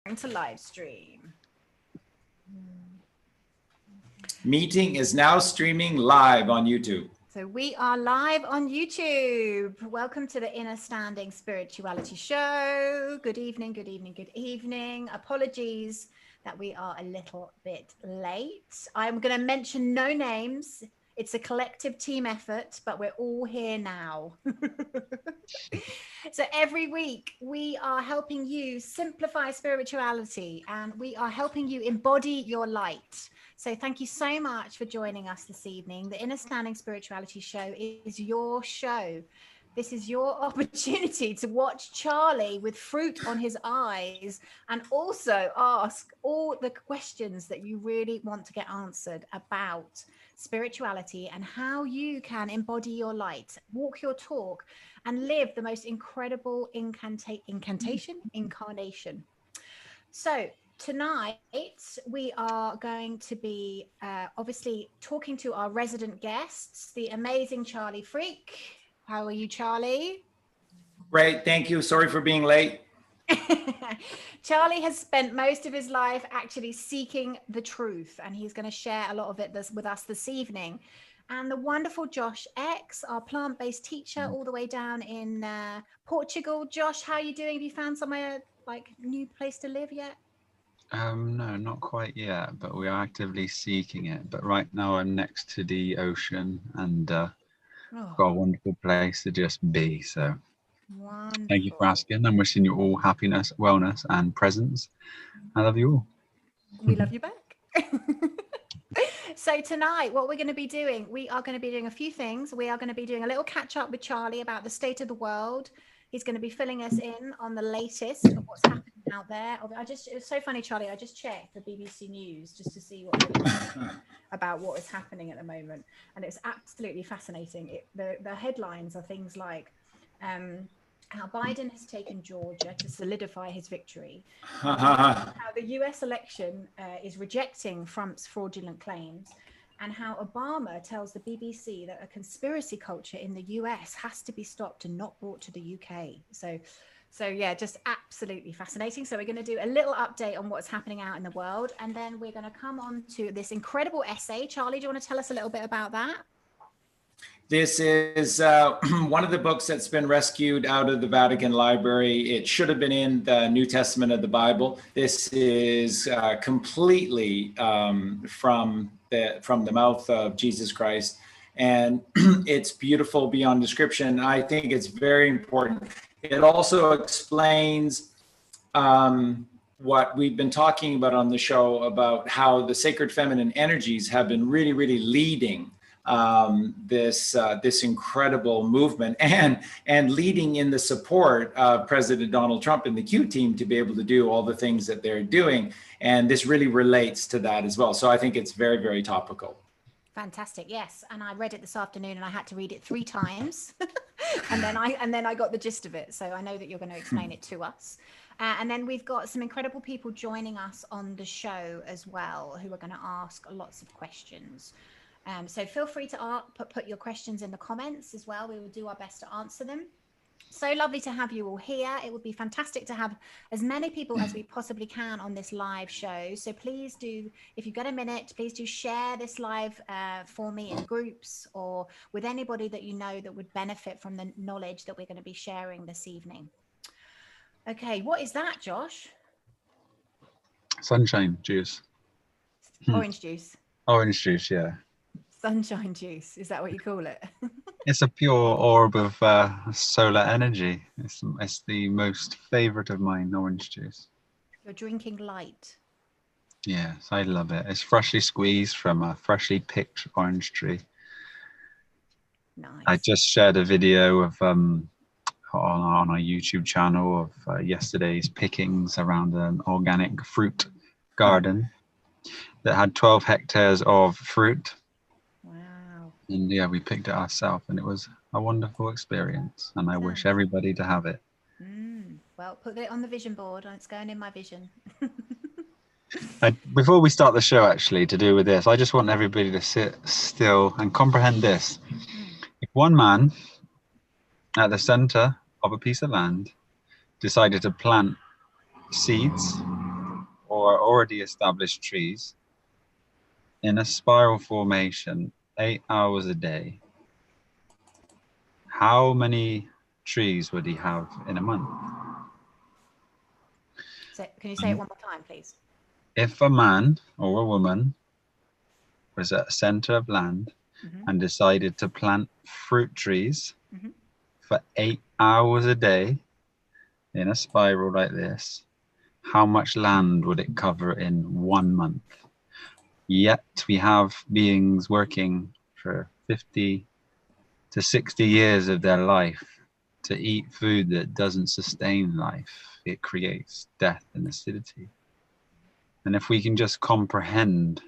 To live stream. Meeting is now streaming live on YouTube. So we are live on YouTube. Welcome to the Innerstanding Spirituality Show. Good evening, good evening, good evening. Apologies that we are a little bit late. I'm going to mention no names. It's a collective team effort, but we're all here now. So every week we are helping you simplify spirituality and we are helping you embody your light. So thank you so much for joining us this evening. The Innerstanding Spirituality Show is your show. This is your opportunity to watch Charlie with fruit on his eyes and also ask all the questions that you really want to get answered about spirituality and how you can embody your light, walk your talk, and live the most incredible incarnation. So tonight we are going to be obviously talking to our resident guests, the amazing Charlie Freak. How are you, Charlie? Great, thank you. Sorry for being late. Charlie has spent most of his life actually seeking the truth, and he's going to share a lot of it with us this evening. And the wonderful Josh X, our plant-based teacher all the way down in Portugal. Josh, how are you doing? Have you found somewhere like new place to live yet? No, not quite yet, but we are actively seeking it. But right now I'm next to the ocean and got a wonderful place to just be. So wonderful. Thank you for asking. I'm wishing you all happiness, wellness and presence. I love you all. We love you back. So tonight, what we're going to be doing, we are going to be doing a few things. We are going to be doing a little catch up with Charlie about the state of the world. He's going to be filling us in on the latest of what's happening out there. It's so funny, Charlie. I just checked the BBC News just to see about what is happening at the moment. And it's absolutely fascinating. The headlines are things like, how Biden has taken Georgia to solidify his victory, how the US election is rejecting Trump's fraudulent claims, and how Obama tells the BBC that a conspiracy culture in the US has to be stopped and not brought to the UK. So yeah, just absolutely fascinating. So we're going to do a little update on what's happening out in the world, and then we're going to come on to this incredible essay. Charlie, do you want to tell us a little bit about that? This is one of the books that's been rescued out of the Vatican Library. It should have been in the New Testament of the Bible. This is completely from the mouth of Jesus Christ. And it's beautiful beyond description. I think it's very important. It also explains what we've been talking about on the show about how the sacred feminine energies have been really, really leading this incredible movement and leading in the support of President Donald Trump and the Q team to be able to do all the things that they're doing. And this really relates to that as well. So I think it's very, very topical. Fantastic. Yes. And I read it this afternoon and I had to read it 3 times and then I got the gist of it. So I know that you're going to explain it to us. And then we've got some incredible people joining us on the show as well, who are going to ask lots of questions. So feel free to put your questions in the comments as well. We will do our best to answer them. So lovely to have you all here. It would be fantastic to have as many people as we possibly can on this live show. So please do, if you've got a minute, please do share this live for me in groups or with anybody that you know that would benefit from the knowledge that we're going to be sharing this evening. Okay, what is that, Josh? Sunshine juice. Orange juice. Orange juice, yeah. Sunshine juice, is that what you call it? It's a pure orb of solar energy. It's the most favorite of mine, orange juice. You're drinking light. Yes, I love it. It's freshly squeezed from a freshly picked orange tree. Nice. I just shared a video of on our YouTube channel of yesterday's pickings around an organic fruit garden that had 12 hectares of fruit. Wow. And yeah, we picked it ourselves and it was a wonderful experience and I wish everybody to have it. Well, put it on the vision board. It's going in my vision. Before we start the show, actually, to do with this, I just want everybody to sit still and comprehend this. If one man at the center of a piece of land decided to plant seeds or already established trees in a spiral formation 8 hours a day, how many trees would he have in a month? So can you say it one more time, please? If a man or a woman was at a center of land and decided to plant fruit trees for 8 hours a day in a spiral like this, how much land would it cover in 1 month? Yet we have beings working for 50 to 60 years of their life to eat food that doesn't sustain life. It creates death and acidity. And if we can just comprehend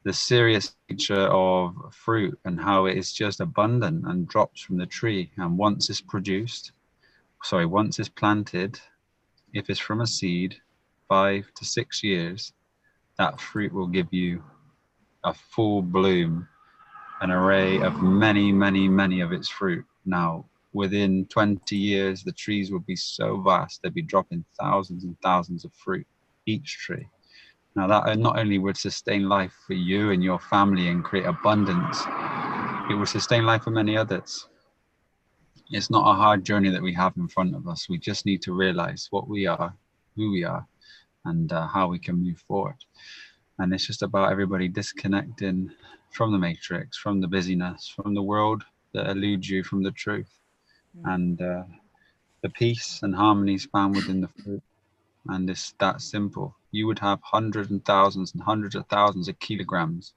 the serious nature of fruit and how it is just abundant and drops from the tree, and once it's planted, if it's from a seed, 5 to 6 years, that fruit will give you a full bloom, an array of many, many, many of its fruit. Now, within 20 years, the trees will be so vast, they'll be dropping thousands and thousands of fruit, each tree. Now, that not only would sustain life for you and your family and create abundance, it will sustain life for many others. It's not a hard journey that we have in front of us. We just need to realize what we are, who we are, and how we can move forward. And it's just about everybody disconnecting from the matrix, from the busyness, from the world that eludes you from the truth. And the peace and harmony is found within the fruit. And it's that simple. You would have hundreds and thousands and hundreds of thousands of kilograms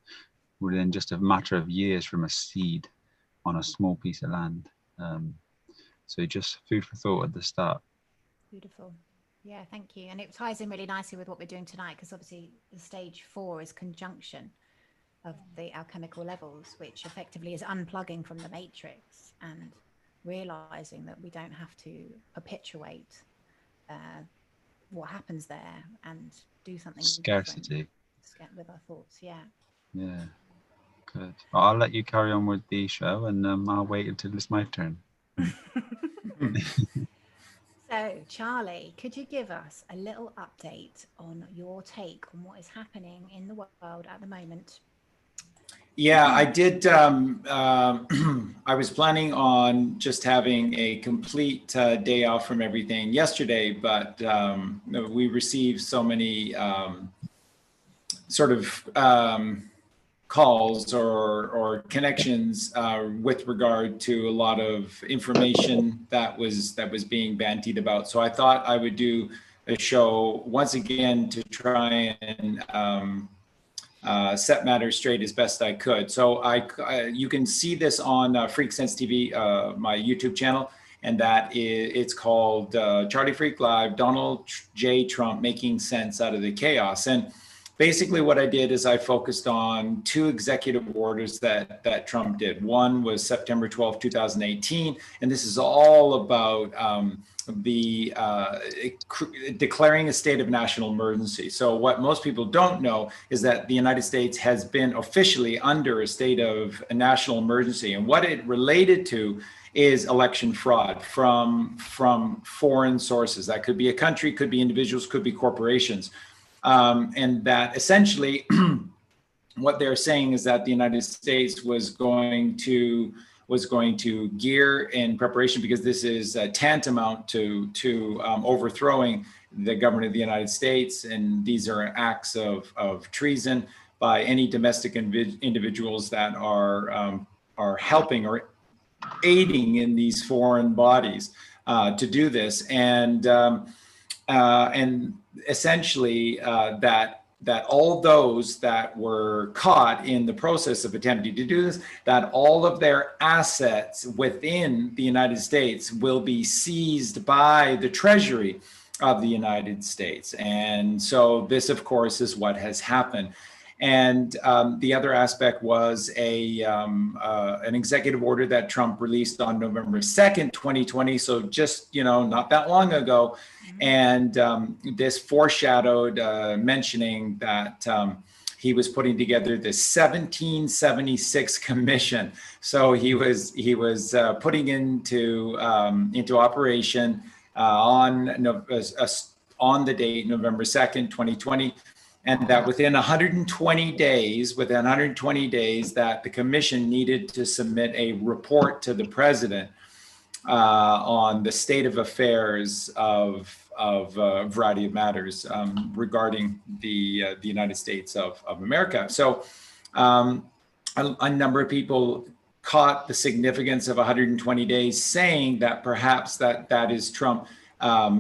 within just a matter of years from a seed on a small piece of land. So just food for thought at the start. Beautiful. Yeah, thank you. And it ties in really nicely with what we're doing tonight, because obviously the stage 4 is conjunction of the alchemical levels, which effectively is unplugging from the matrix and realizing that we don't have to perpetuate what happens there and do something scarcity with our thoughts. Yeah Good. Well, I'll let you carry on with the show, and I'll wait until it's my turn. So Charlie, could you give us a little update on your take on what is happening in the world at the moment? Yeah, I did. I was planning on just having a complete day off from everything yesterday, but we received so many calls or connections with regard to a lot of information that was being bandied about. So I thought I would do a show once again to try and set matters straight as best I could. So you can see this on FreakSense TV, my YouTube channel, and it's called Charlie Freak Live, Donald J. Trump Making Sense Out of the Chaos. And basically what I did is I focused on 2 executive orders that Trump did. One was September 12, 2018, and this is all about declaring a state of national emergency. So what most people don't know is that the United States has been officially under a state of a national emergency, and what it related to is election fraud from foreign sources. That could be a country, could be individuals, could be corporations. And that essentially what they're saying is that the United States was going to gear in preparation, because this is tantamount to overthrowing the government of the United States. And these are acts of treason by any domestic individuals that are helping or aiding in these foreign bodies to do this. And essentially that all those that were caught in the process of attempting to do this, that all of their assets within the United States will be seized by the Treasury of the United States. And so this, of course, is what has happened. And the other aspect was an executive order that Trump released on November 2nd, 2020. So just, not that long ago. And this foreshadowed mentioning that he was putting together the 1776 commission. So he was putting into operation on on the date, November 2nd, 2020, and that within 120 days, that the commission needed to submit a report to the president on the state of affairs of a variety of matters regarding the United States of America. So a number of people caught the significance of 120 days, saying that perhaps that is Trump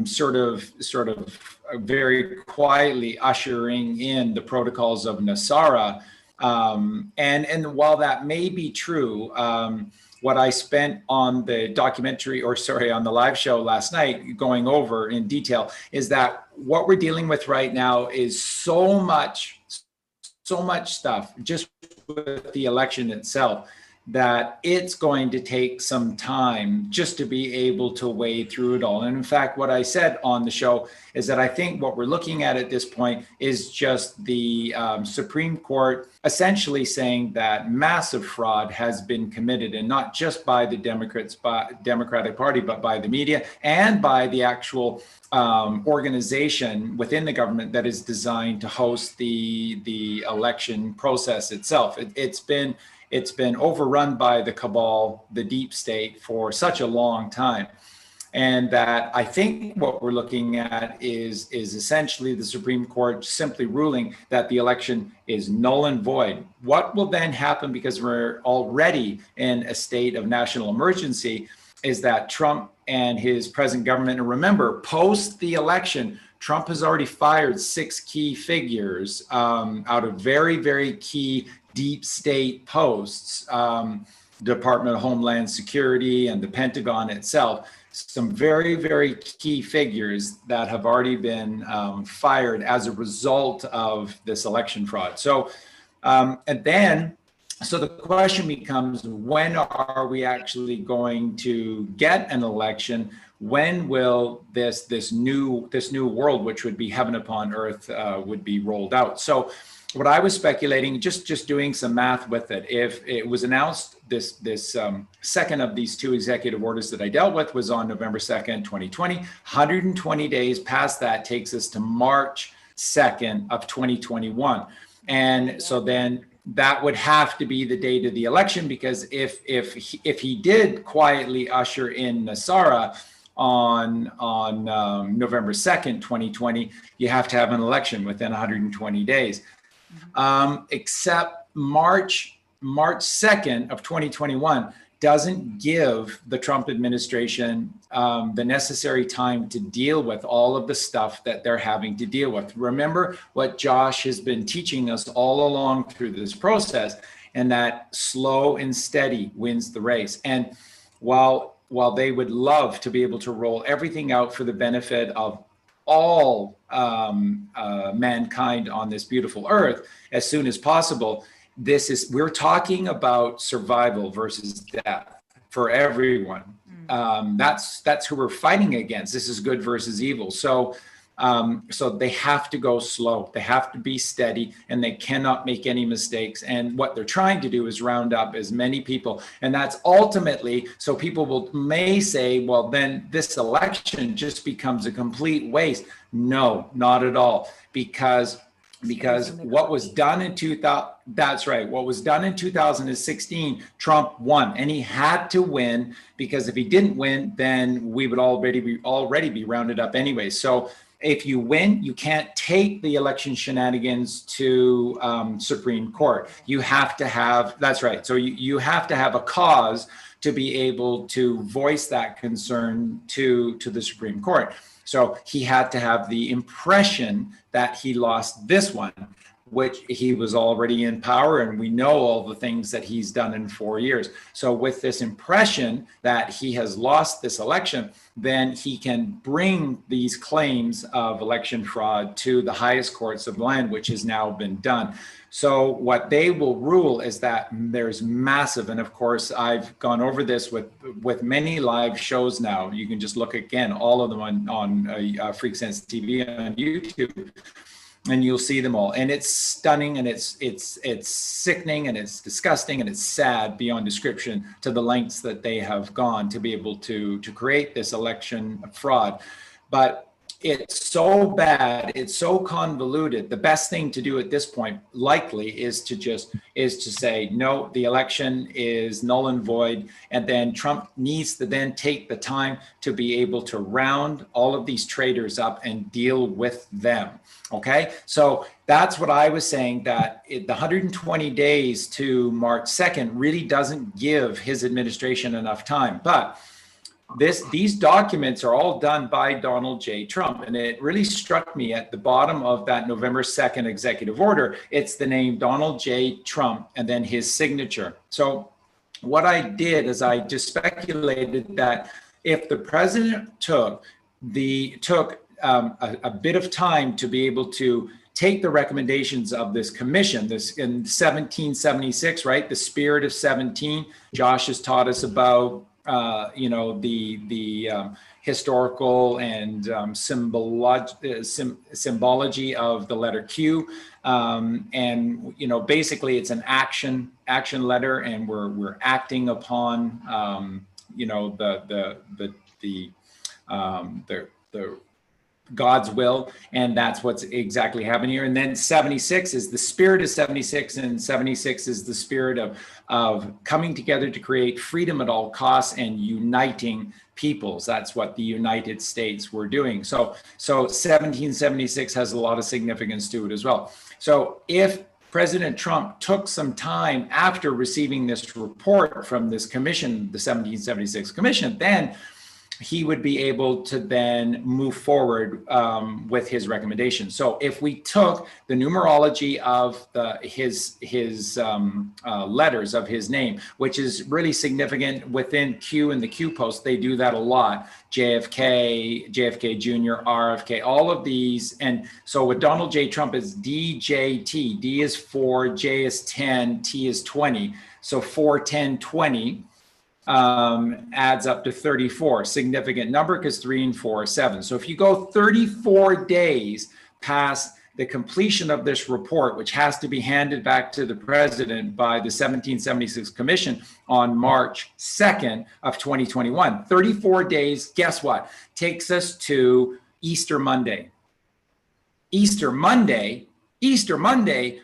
sort of very quietly ushering in the protocols of Nasara. And while that may be true, what I spent on the on the live show last night going over in detail is that what we're dealing with right now is so much stuff just with the election itself, that it's going to take some time just to be able to wade through it all. And in fact, what I said on the show is that I think what we're looking at this point is just the Supreme Court essentially saying that massive fraud has been committed, and not just by the Democratic Party, but by the media and by the actual organization within the government that is designed to host the election process itself. It's been overrun by the cabal, the deep state, for such a long time. And that I think what we're looking at is essentially the Supreme Court simply ruling that the election is null and void. What will then happen, because we're already in a state of national emergency, is that Trump and his present government, and remember, post the election, Trump has already fired 6 key figures out of very, very key deep state posts, Department of Homeland Security and the Pentagon itself, some very, very key figures that have already been fired as a result of this election fraud. So, so the question becomes, when are we actually going to get an election? When will this new world, which would be heaven upon earth, would be rolled out? So what I was speculating, just doing some math with it, if it was announced, this second of these 2 executive orders that I dealt with was on November 2nd, 2020, 120 days past that takes us to March 2nd of 2021. And so then that would have to be the date of the election, because if he did quietly usher in Nasara on November 2nd, 2020, you have to have an election within 120 days. Except March 2nd of 2021 doesn't give the Trump administration the necessary time to deal with all of the stuff that they're having to deal with. Remember what Josh has been teaching us all along through this process, and that slow and steady wins the race. And while they would love to be able to roll everything out for the benefit of all mankind on this beautiful earth as soon as possible, we're talking about survival versus death for everyone. That's who we're fighting against. This is good versus evil. So they have to go slow, they have to be steady, and they cannot make any mistakes. And what they're trying to do is round up as many people. And that's ultimately, so people may say, well, then this election just becomes a complete waste. No, not at all. Because what was done in 2000, that's right, what was done in 2016, Trump won, and he had to win, because if he didn't win, then we would already be rounded up anyway. So if you win, you can't take the election shenanigans to Supreme Court. You have to have, that's right. So you have to have a cause to be able to voice that concern to the Supreme Court. So he had to have the impression that he lost this one, which he was already in power, and we know all the things that he's done in 4 years. So with this impression that he has lost this election, then he can bring these claims of election fraud to the highest courts of the land, which has now been done. So what they will rule is that there's massive, and of course, I've gone over this with many live shows now. You can just look again, all of them on FreakSense TV on YouTube, and you'll see them all. And it's stunning, and it's sickening, and it's disgusting, and it's sad beyond description to the lengths that they have gone to be able to create this election fraud. But it's so bad, it's so convoluted. The best thing to do at this point likely is to say, no, the election is null and void. And then Trump needs to then take the time to be able to round all of these traitors up and deal with them. Okay, so that's what I was saying, that the 120 days to March 2nd really doesn't give his administration enough time. But these documents are all done by Donald J. Trump. And it really struck me at the bottom of that November 2nd executive order. It's the name Donald J. Trump and then his signature. So what I did is I just speculated that if the president took a bit of time to be able to take the recommendations of this commission, this in 1776, right? The spirit of 17. Josh has taught us about, the historical and symbology of the letter Q. And, basically it's an action letter, and we're acting upon, the God's will, and that's what's exactly happening here. And then 76 is the spirit of 76, and 76 is the spirit of coming together to create freedom at all costs and uniting peoples. That's what the United States were doing. So 1776 has a lot of significance to it as well. So if President Trump took some time after receiving this report from this commission, the 1776 commission, then he would be able to then move forward with his recommendations. So if we took the numerology of his letters of his name, which is really significant within Q and the Q post, they do that a lot. JFK, JFK Jr., RFK, all of these. And so with Donald J. Trump is DJT. D is 4, J is 10, T is 20. So 4, 10, 20. Adds up to 34, significant number because 3 and 4 are 7. So if you go 34 days past the completion of this report, which has to be handed back to the president by the 1776 commission on March 2nd of 2021, 34 days, guess what? Takes us to Easter Monday. Easter Monday,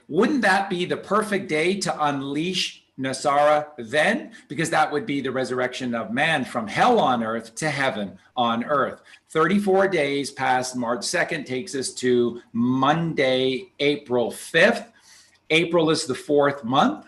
wouldn't that be the perfect day to unleash Nasara then? Because that would be the resurrection of man from hell on earth to heaven on earth. 34 days past March 2nd takes us to Monday, April 5th. April is the 4th month,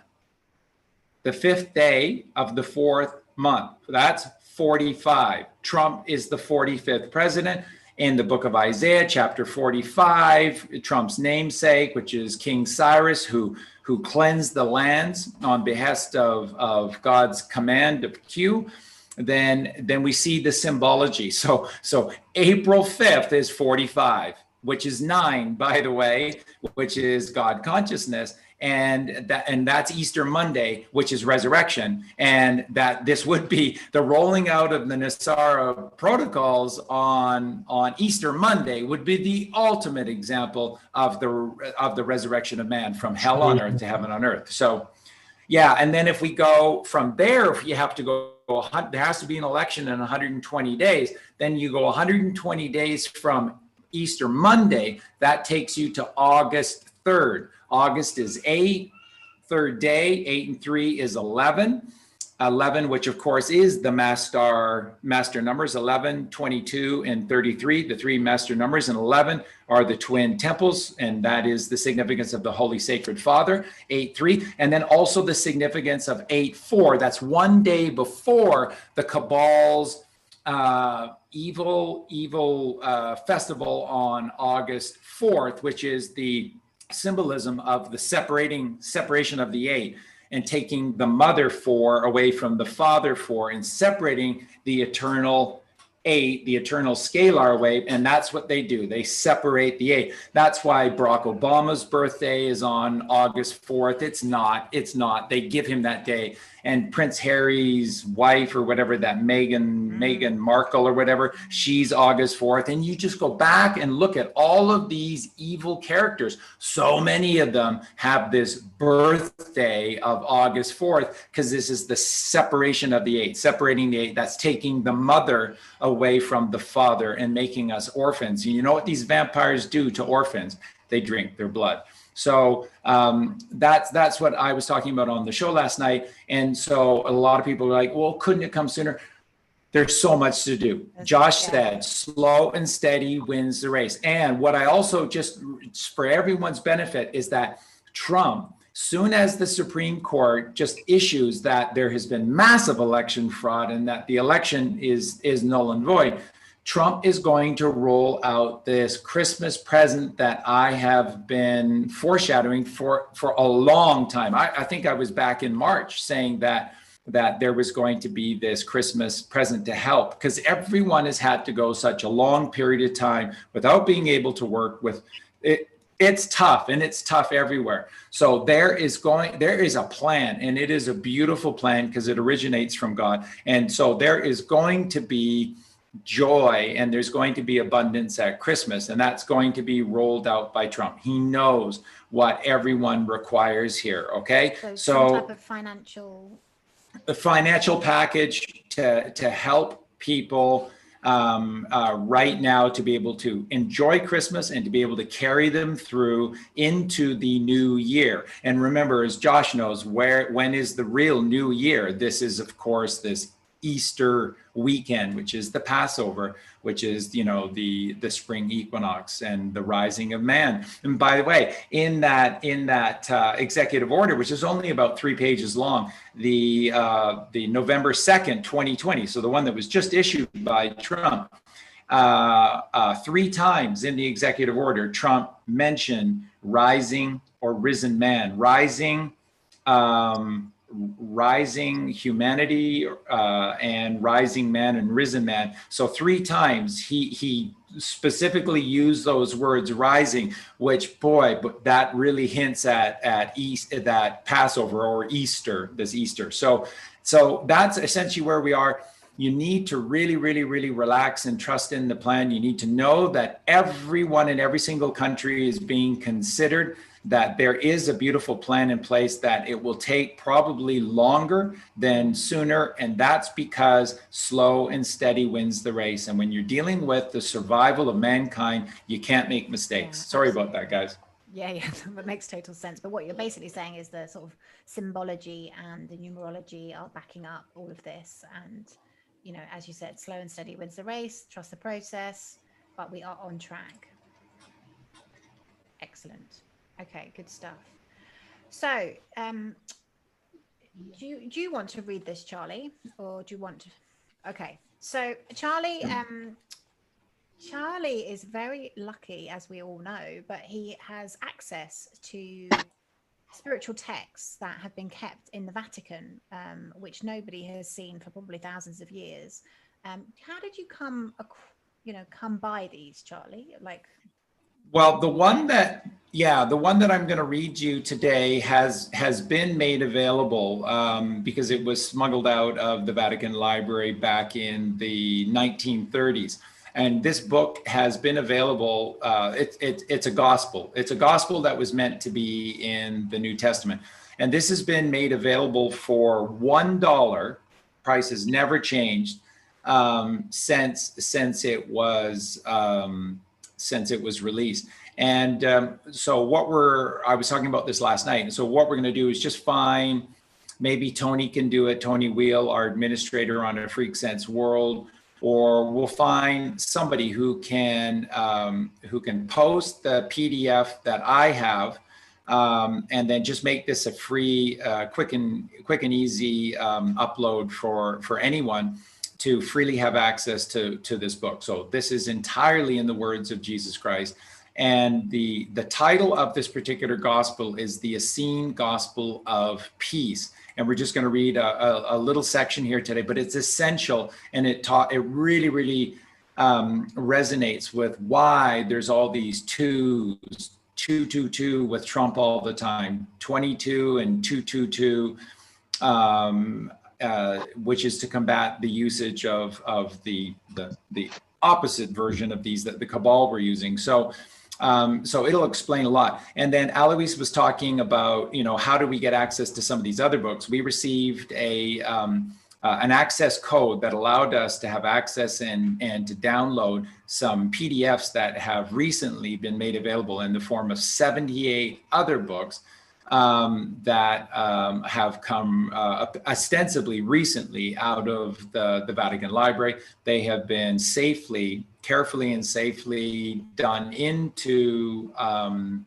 the 5th day of the 4th month. That's 45. Trump is the 45th president. In the book of Isaiah, chapter 45, Trump's namesake, which is King Cyrus, who cleansed the lands on behest of God's command of Q, then we see the symbology. So April 5th is 45, which is 9, by the way, which is God consciousness. And that's Easter Monday, which is resurrection. And that this would be the rolling out of the Nasara protocols on Easter Monday would be the ultimate example of the resurrection of man from hell on earth to heaven on earth. So, yeah. And then if we go from there, if you have to go, there has to be an election in 120 days. Then you go 120 days from Easter Monday. That takes you to August 3rd. August is 8, third day, 8 and 3 is 11. 11, which of course is the master numbers, 11, 22, and 33, the 3 master numbers, and 11 are the twin temples, and that is the significance of the Holy Sacred Father, 8-3, and then also the significance of 8-4. That's one day before the Cabal's evil festival on August 4th, which is the symbolism of the separation of the 8 and taking the mother 4 away from the father 4 and separating the eternal 8, the eternal scalar away. And that's what they do. They separate the 8. That's why Barack Obama's birthday is on August 4th. It's not. They give him that day. And Prince Harry's wife or whatever, that Meghan Markle or whatever, she's August 4th. And you just go back and look at all of these evil characters. So many of them have this birthday of August 4th because this is the separation of the 8, separating the 8. That's taking the mother away away from the Father and making us orphans. And you know what these vampires do to orphans? They drink their blood. So that's what I was talking about on the show last night. And so a lot of people are like, well, couldn't it come sooner? There's so much to do. Josh said, slow and steady wins the race. And what I also, just for everyone's benefit, is that Trump, soon as the Supreme Court just issues that there has been massive election fraud and that the election is null and void, Trump is going to roll out this Christmas present that I have been foreshadowing for a long time. I think I was back in March saying that there was going to be this Christmas present to help, because everyone has had to go such a long period of time without being able to work with it. It's tough, and it's tough everywhere. So there is a plan, and it is a beautiful plan because it originates from God. And so there is going to be joy, and there's going to be abundance at Christmas, and that's going to be rolled out by Trump. He knows what everyone requires here. Okay, so some type of a financial package to help people right now to be able to enjoy Christmas and to be able to carry them through into the new year. And remember, as Josh knows, when is the real new year? This is, of course, this Easter weekend, which is the Passover, which is, the spring equinox and the rising of man. And by the way, in that executive order, which is only about 3 pages long, the November 2nd, 2020, so the one that was just issued by Trump, 3 times in the executive order, Trump mentioned rising or risen man, rising humanity and rising man and risen man. So 3 times he specifically used those words, rising, which, boy, but that really hints at that Passover or Easter, this Easter. So that's essentially where we are. You need to really, really, really relax and trust in the plan. You need to know that everyone in every single country is being considered, that there is a beautiful plan in place, that it will take probably longer than sooner. And that's because slow and steady wins the race. And when you're dealing with the survival of mankind, you can't make mistakes. Yeah, sorry about that, guys. Yeah, that makes total sense. But what you're basically saying is the sort of symbology and the numerology are backing up all of this. And, as you said, slow and steady wins the race, trust the process, but we are on track. Excellent. Okay, good stuff. So, do you want to read this, Charlie, or do you want to? Okay, so Charlie is very lucky, as we all know, but he has access to spiritual texts that have been kept in the Vatican, which nobody has seen for probably thousands of years. How did you come by these, Charlie? Well, the one that I'm going to read you today has been made available because it was smuggled out of the Vatican Library back in the 1930s. And this book has been available. It's a gospel. It's a gospel that was meant to be in the New Testament. And this has been made available for $1. Price has never changed since it was released. And so I was talking about this last night. And so what we're going to do is just find, maybe Tony can do it, Tony Wheel, our administrator on a FreakSense World, or we'll find somebody who can post the PDF that I have, and then just make this a free, quick and easy upload for anyone to freely have access to this book. So this is entirely in the words of Jesus Christ. And the title of this particular gospel is the Essene Gospel of Peace. And we're just going to read a little section here today, but it's essential. And it really, really resonates with why there's all these twos, 222 with Trump all the time, 22 and 222, which is to combat the usage of the opposite version of these that the cabal were using. So it'll explain a lot. And then Alois was talking about, how do we get access to some of these other books? We received a an access code that allowed us to have access and to download some PDFs that have recently been made available in the form of 78 other books that have come ostensibly recently out of the Vatican Library. They have been carefully and safely done into on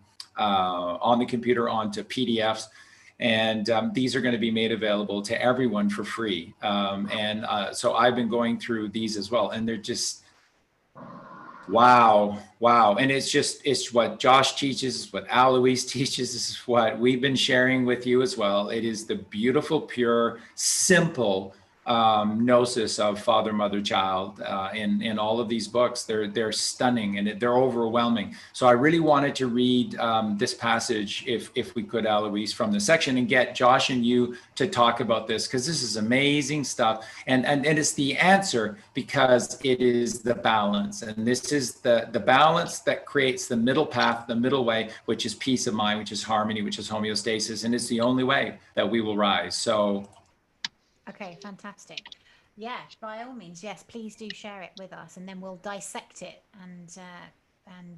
the computer onto PDFs. And these are going to be made available to everyone for free. So I've been going through these as well, and they're just, wow. And it's what Josh teaches, it's what Aloise teaches, this is what we've been sharing with you as well. It is the beautiful, pure, simple gnosis of father, mother, child in all of these books. They're stunning and they're overwhelming. So I really wanted to read this passage, if we could, Aloise, from the section, and get Josh and you to talk about this, because this is amazing stuff. And it's the answer, because it is the balance. And this is the balance that creates the middle path, the middle way, which is peace of mind, which is harmony, which is homeostasis. And it's the only way that we will rise. So okay, fantastic. Yeah, by all means, yes, please do share it with us, and then we'll dissect it and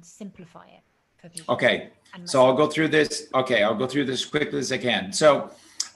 simplify it for people. Okay, so I'll go through this. Okay, I'll go through this as quickly as I can. So,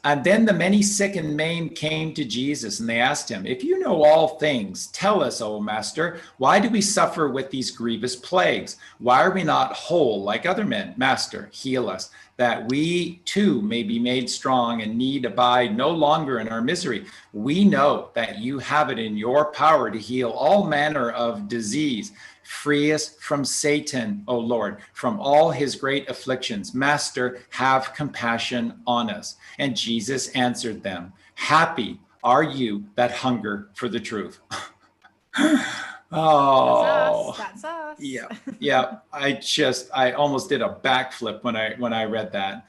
and then the many sick and maimed came to Jesus, and they asked him, "If you know all things, tell us, O Master, why do we suffer with these grievous plagues? Why are we not whole like other men? Master, heal us, that we too may be made strong and need abide no longer in our misery. We know that you have it in your power to heal all manner of disease. Free us from Satan, O Lord, from all his great afflictions. Master, have compassion on us." And Jesus answered them, "Happy are you that hunger for the truth." Oh, that's us. Yeah. I almost did a backflip when I read that.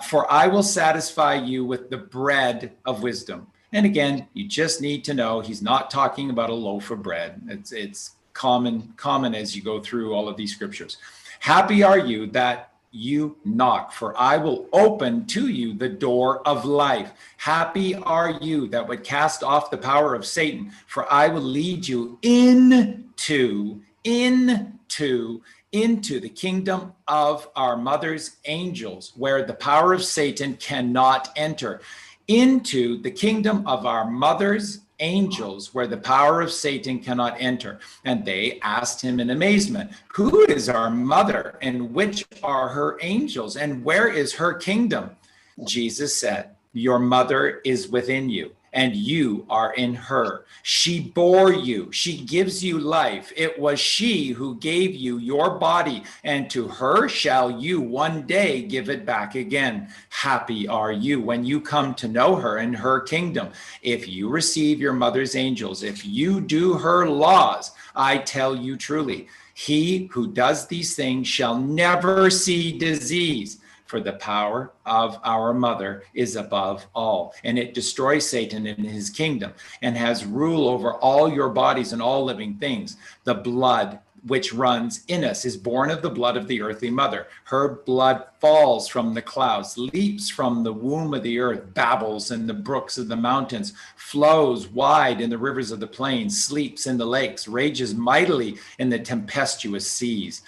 For I will satisfy you with the bread of wisdom. And again, you just need to know he's not talking about a loaf of bread. It's common as you go through all of these scriptures. Happy are you that you knock, for I will open to you the door of life. Happy are you that would cast off the power of Satan, for I will lead you into the kingdom of our mother's angels, where the power of Satan cannot enter. Into the kingdom of our mother's angels, where the power of Satan cannot enter. And they asked him in amazement, "Who is our mother, and which are her angels, and where is her kingdom?" Jesus said, "Your mother is within you, and you are in her. She bore you. She gives you life. It was she who gave you your body, and to her shall you one day give it back again. Happy are you when you come to know her in her kingdom. If you receive your mother's angels, if you do her laws, I tell you truly, he who does these things shall never see disease. For the power of our mother is above all, and it destroys Satan in his kingdom and has rule over all your bodies and all living things. The blood which runs in us is born of the blood of the earthly mother. Her blood falls from the clouds, leaps from the womb of the earth, babbles in the brooks of the mountains, flows wide in the rivers of the plains, sleeps in the lakes, rages mightily in the tempestuous seas.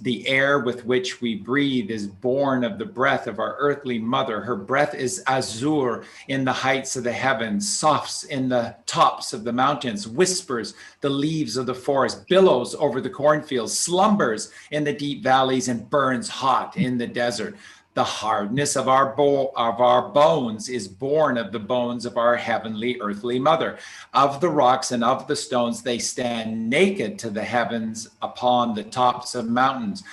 The air with which we breathe is born of the breath of our earthly mother. Her breath is azure in the heights of the heavens, soughs in the tops of the mountains, whispers the leaves of the forest, billows over the cornfields, slumbers in the deep valleys, and burns hot in the desert. The hardness of our bones is born of the bones of our heavenly earthly mother. Of the rocks and of the stones, they stand naked to the heavens upon the tops of mountains,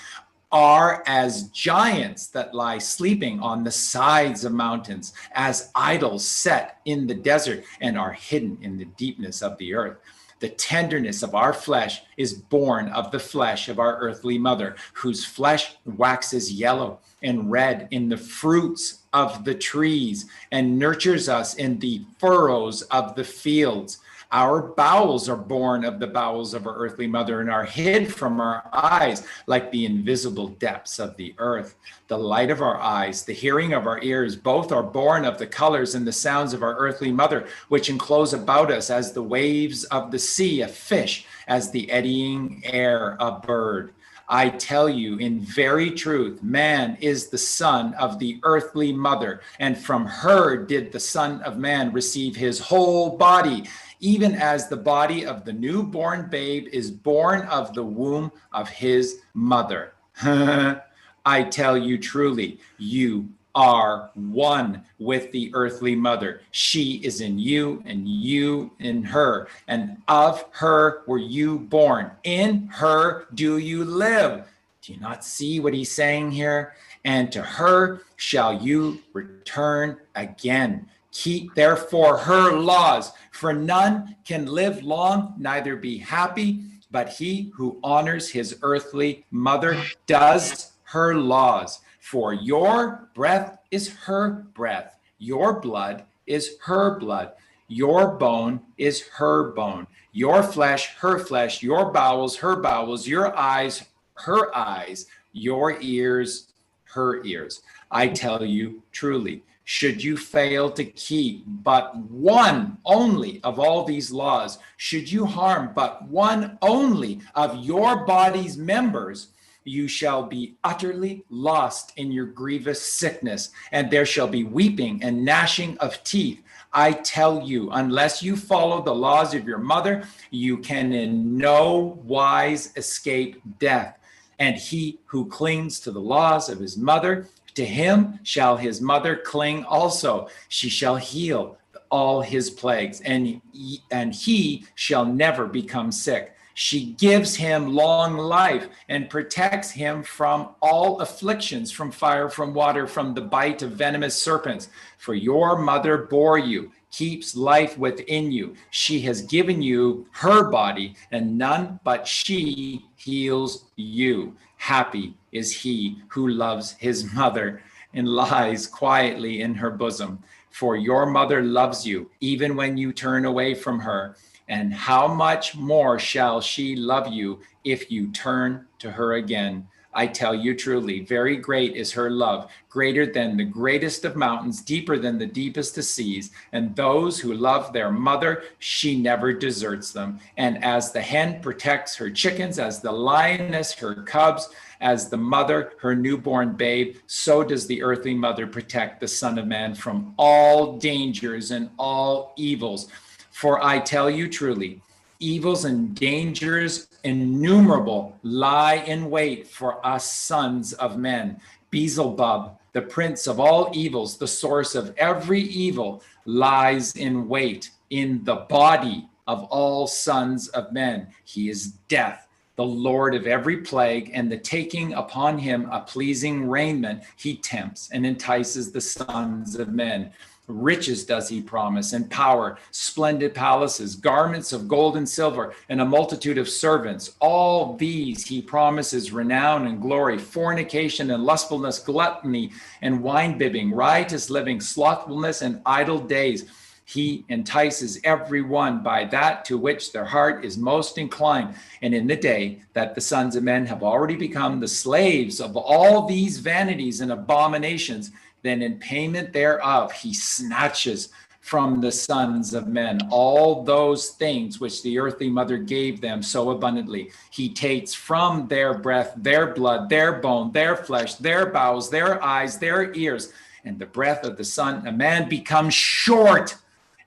are as giants that lie sleeping on the sides of mountains, as idols set in the desert and are hidden in the deepness of the earth. The tenderness of our flesh is born of the flesh of our earthly mother, whose flesh waxes yellow and red in the fruits of the trees and nurtures us in the furrows of the fields. Our bowels are born of the bowels of our earthly mother and are hid from our eyes like the invisible depths of the earth. The light of our eyes, the hearing of our ears, both are born of the colors and the sounds of our earthly mother, which enclose about us as the waves of the sea a fish, as the eddying air a bird. I tell you in very truth, man is the son of the earthly mother, and from her did the Son of Man receive his whole body, even as the body of the newborn babe is born of the womb of his mother. I tell you truly, you are one with the earthly mother. She is in you and you in her, and of her were you born. In her do you live. Do you not see what he's saying here? And to her shall you return again. Keep therefore her laws, for none can live long, neither be happy, but he who honors his earthly mother does her laws. For your breath is her breath, your blood is her blood, your bone is her bone, your flesh, her flesh, your bowels, her bowels, your eyes, her eyes, your ears, her ears. I tell you truly, should you fail to keep but one only of all these laws, should you harm but one only of your body's members, you shall be utterly lost in your grievous sickness, and there shall be weeping and gnashing of teeth. I tell you, unless you follow the laws of your mother, you can in no wise escape death. And he who clings to the laws of his mother, to him shall his mother cling also. She shall heal all his plagues, and he shall never become sick. She gives him long life and protects him from all afflictions, from fire, from water, from the bite of venomous serpents. For your mother bore you, keeps life within you. She has given you her body, and none but she heals you. Happy is he who loves his mother and lies quietly in her bosom. For your mother loves you, even when you turn away from her. And how much more shall she love you if you turn to her again? I tell you truly, very great is her love, greater than the greatest of mountains, deeper than the deepest of seas. And those who love their mother, she never deserts them. And as the hen protects her chickens, as the lioness her cubs, as the mother her newborn babe, so does the earthly mother protect the Son of Man from all dangers and all evils. For I tell you truly, evils and dangers innumerable lie in wait for us sons of men. Beelzebub, the prince of all evils, the source of every evil, lies in wait in the body of all sons of men. He is death, the Lord of every plague, and the taking upon him a pleasing raiment, he tempts and entices the sons of men. Riches does he promise, and power, splendid palaces, garments of gold and silver, and a multitude of servants. All these he promises renown and glory, fornication and lustfulness, gluttony and wine-bibbing, riotous living, slothfulness and idle days. He entices everyone by that to which their heart is most inclined. And in the day that the sons of men have already become the slaves of all these vanities and abominations, then in payment thereof he snatches from the sons of men all those things which the earthly mother gave them so abundantly. He takes from their breath, their blood, their bone, their flesh, their bowels, their eyes, their ears, and the breath of the Son of Man becomes short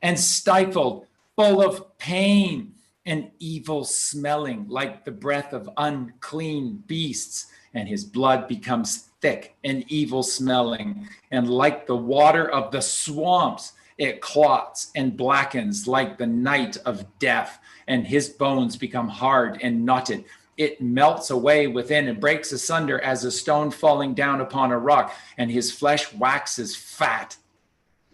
and stifled, full of pain and evil smelling, like the breath of unclean beasts, and his blood becomes thick and evil smelling, and like the water of the swamps, it clots and blackens like the night of death, and his bones become hard and knotted. It melts away within and breaks asunder as a stone falling down upon a rock, and his flesh waxes fat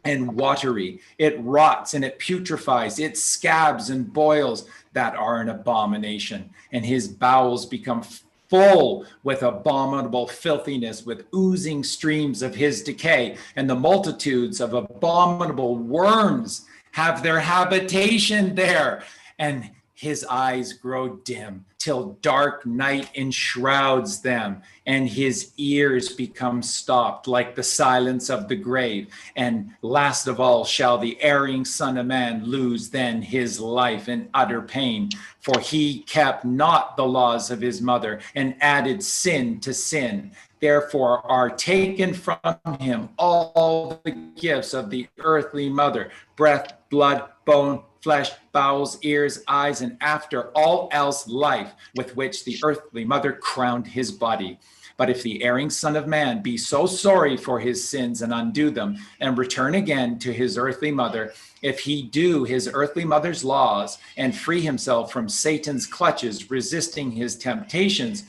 and watery. It rots and it putrefies. It scabs and boils that are an abomination, and his bowels become full with abominable filthiness, with oozing streams of his decay, and the multitudes of abominable worms have their habitation there. And his eyes grow dim till dark night enshrouds them, and his ears become stopped like the silence of the grave. And last of all shall the erring Son of Man lose then his life in utter pain, for he kept not the laws of his mother, and added sin to sin. Therefore are taken from him all the gifts of the earthly mother, breath, blood, bone, flesh, bowels, ears, eyes, and after all else life, with which the earthly mother crowned his body. But if the erring Son of Man be so sorry for his sins and undo them, and return again to his earthly mother, if he do his earthly mother's laws, and free himself from Satan's clutches, resisting his temptations,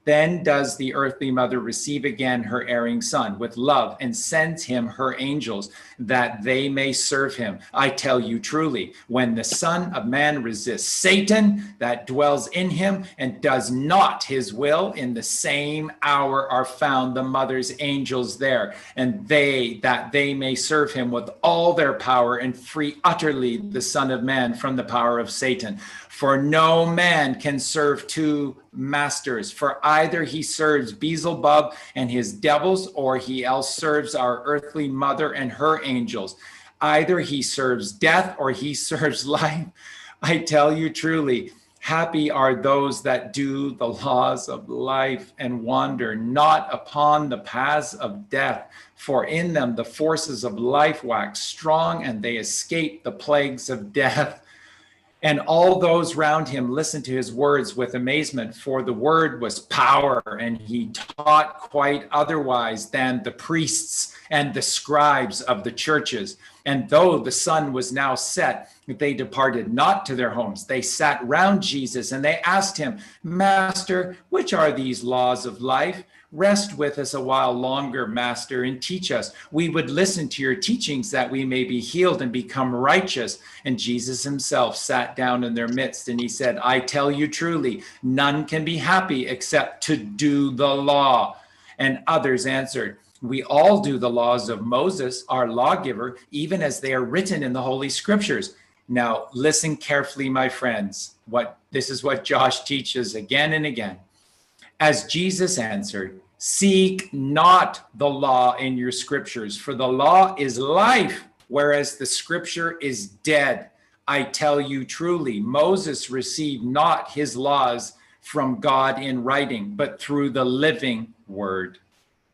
then does the earthly mother receive again her erring son with love, and sends him her angels, that they may serve him. I tell you truly, when the Son of Man resists Satan that dwells in him, and does not his will, in the same hour are found the mother's angels there, and that they may serve him with all their power, and free utterly the Son of Man from the power of Satan. For no man can serve two masters, for either he serves Beelzebub and his devils, or he else serves our earthly mother and her angels. Either he serves death or he serves life. I tell you truly, happy are those that do the laws of life and wander not upon the paths of death, for in them the forces of life wax strong, and they escape the plagues of death. And all those round him listened to his words with amazement, for the word was power, and he taught quite otherwise than the priests and the scribes of the churches. And though the sun was now set, they departed not to their homes. They sat round Jesus, and they asked him, Master, which are these laws of life? Rest with us a while longer, Master, and teach us. We would listen to your teachings, that we may be healed and become righteous. And Jesus himself sat down in their midst, and he said, I tell you truly, none can be happy except to do the law. And others answered, we all do the laws of Moses, our lawgiver, even as they are written in the Holy Scriptures. Now, listen carefully, my friends. This is what Josh teaches again and again. As Jesus answered, seek not the law in your scriptures, for the law is life, whereas the scripture is dead. I tell you truly, Moses received not his laws from God in writing, but through the living word.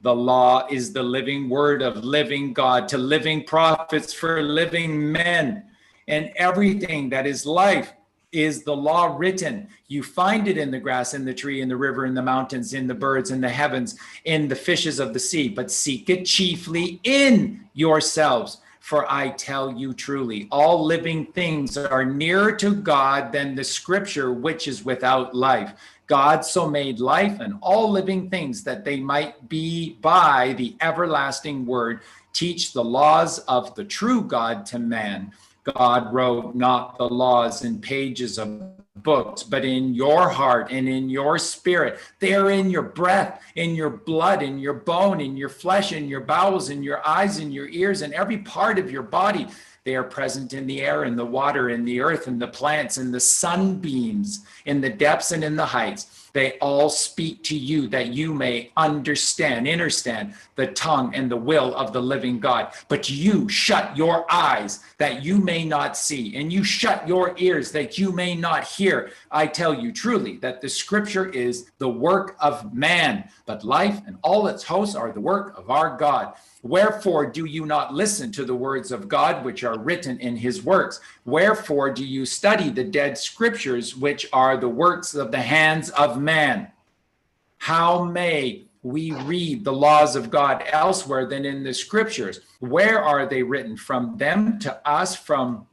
The law is the living word of living God to living prophets for living men, and everything that is life is the law written. You find it in the grass, in the tree, in the river, in the mountains, in the birds, in the heavens, in the fishes of the sea, but seek it chiefly in yourselves. For I tell you truly, all living things are nearer to God than the scripture, which is without life. God so made life and all living things, that they might be by the everlasting word teach the laws of the true God to man. God wrote not the laws in pages of books, but in your heart and in your spirit. They are in your breath, in your blood, in your bone, in your flesh, in your bowels, in your eyes, in your ears, and every part of your body. They are present in the air, in the water, in the earth, in the plants, in the sunbeams, in the depths and in the heights. They all speak to you, that you may understand the tongue and the will of the living God. But you shut your eyes that you may not see, and you shut your ears that you may not hear. I tell you truly that the scripture is the work of man, but life and all its hosts are the work of our God. Wherefore do you not listen to the words of God, which are written in his works? Wherefore do you study the dead scriptures, which are the works of the hands of man? How may we read the laws of God elsewhere than in the scriptures? Where are they written? From them to us, from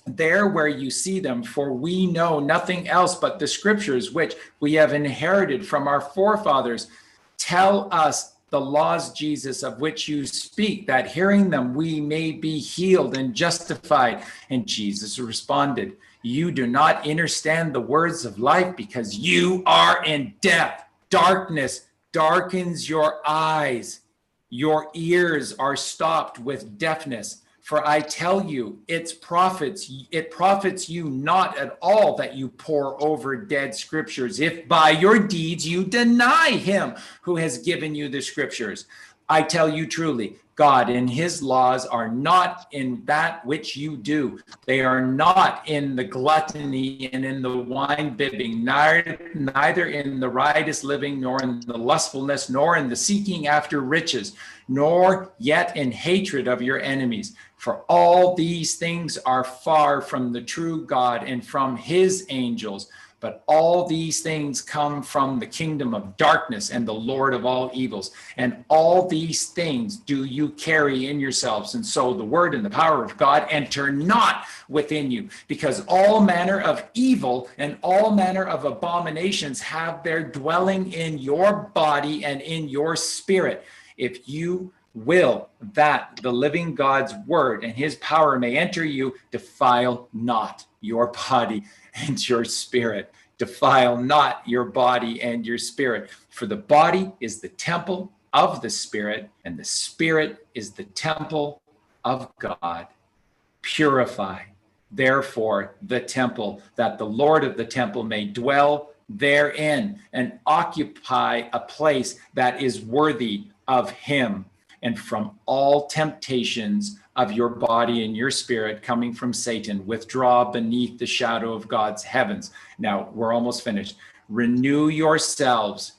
there where you see them, for we know nothing else but the scriptures, which we have inherited from our forefathers. Tell us the laws, Jesus, of which you speak, that hearing them we may be healed and justified. And Jesus responded, you do not understand the words of life, because you are in death. Darkness darkens your eyes. Your ears are stopped with deafness. For I tell you, it profits you not at all that you pore over dead scriptures, if by your deeds you deny him who has given you the scriptures. I tell you truly, God and his laws are not in that which you do. They are not in the gluttony and in the wine bibbing, neither in the riotous living, nor in the lustfulness, nor in the seeking after riches, nor yet in hatred of your enemies. For all these things are far from the true God and from his angels. But all these things come from the kingdom of darkness and the Lord of all evils. And all these things do you carry in yourselves. And so the word and the power of God enter not within you, because all manner of evil and all manner of abominations have their dwelling in your body and in your spirit. If you will that the living God's word and his power may enter you, defile not your body and your spirit. Defile not your body and your spirit. For the body is the temple of the Spirit, and the Spirit is the temple of God. Purify, therefore, the temple, that the Lord of the temple may dwell therein, and occupy a place that is worthy of him. And from all temptations of your body and your spirit coming from Satan, withdraw beneath the shadow of God's heavens. Now, we're almost finished. Renew yourselves,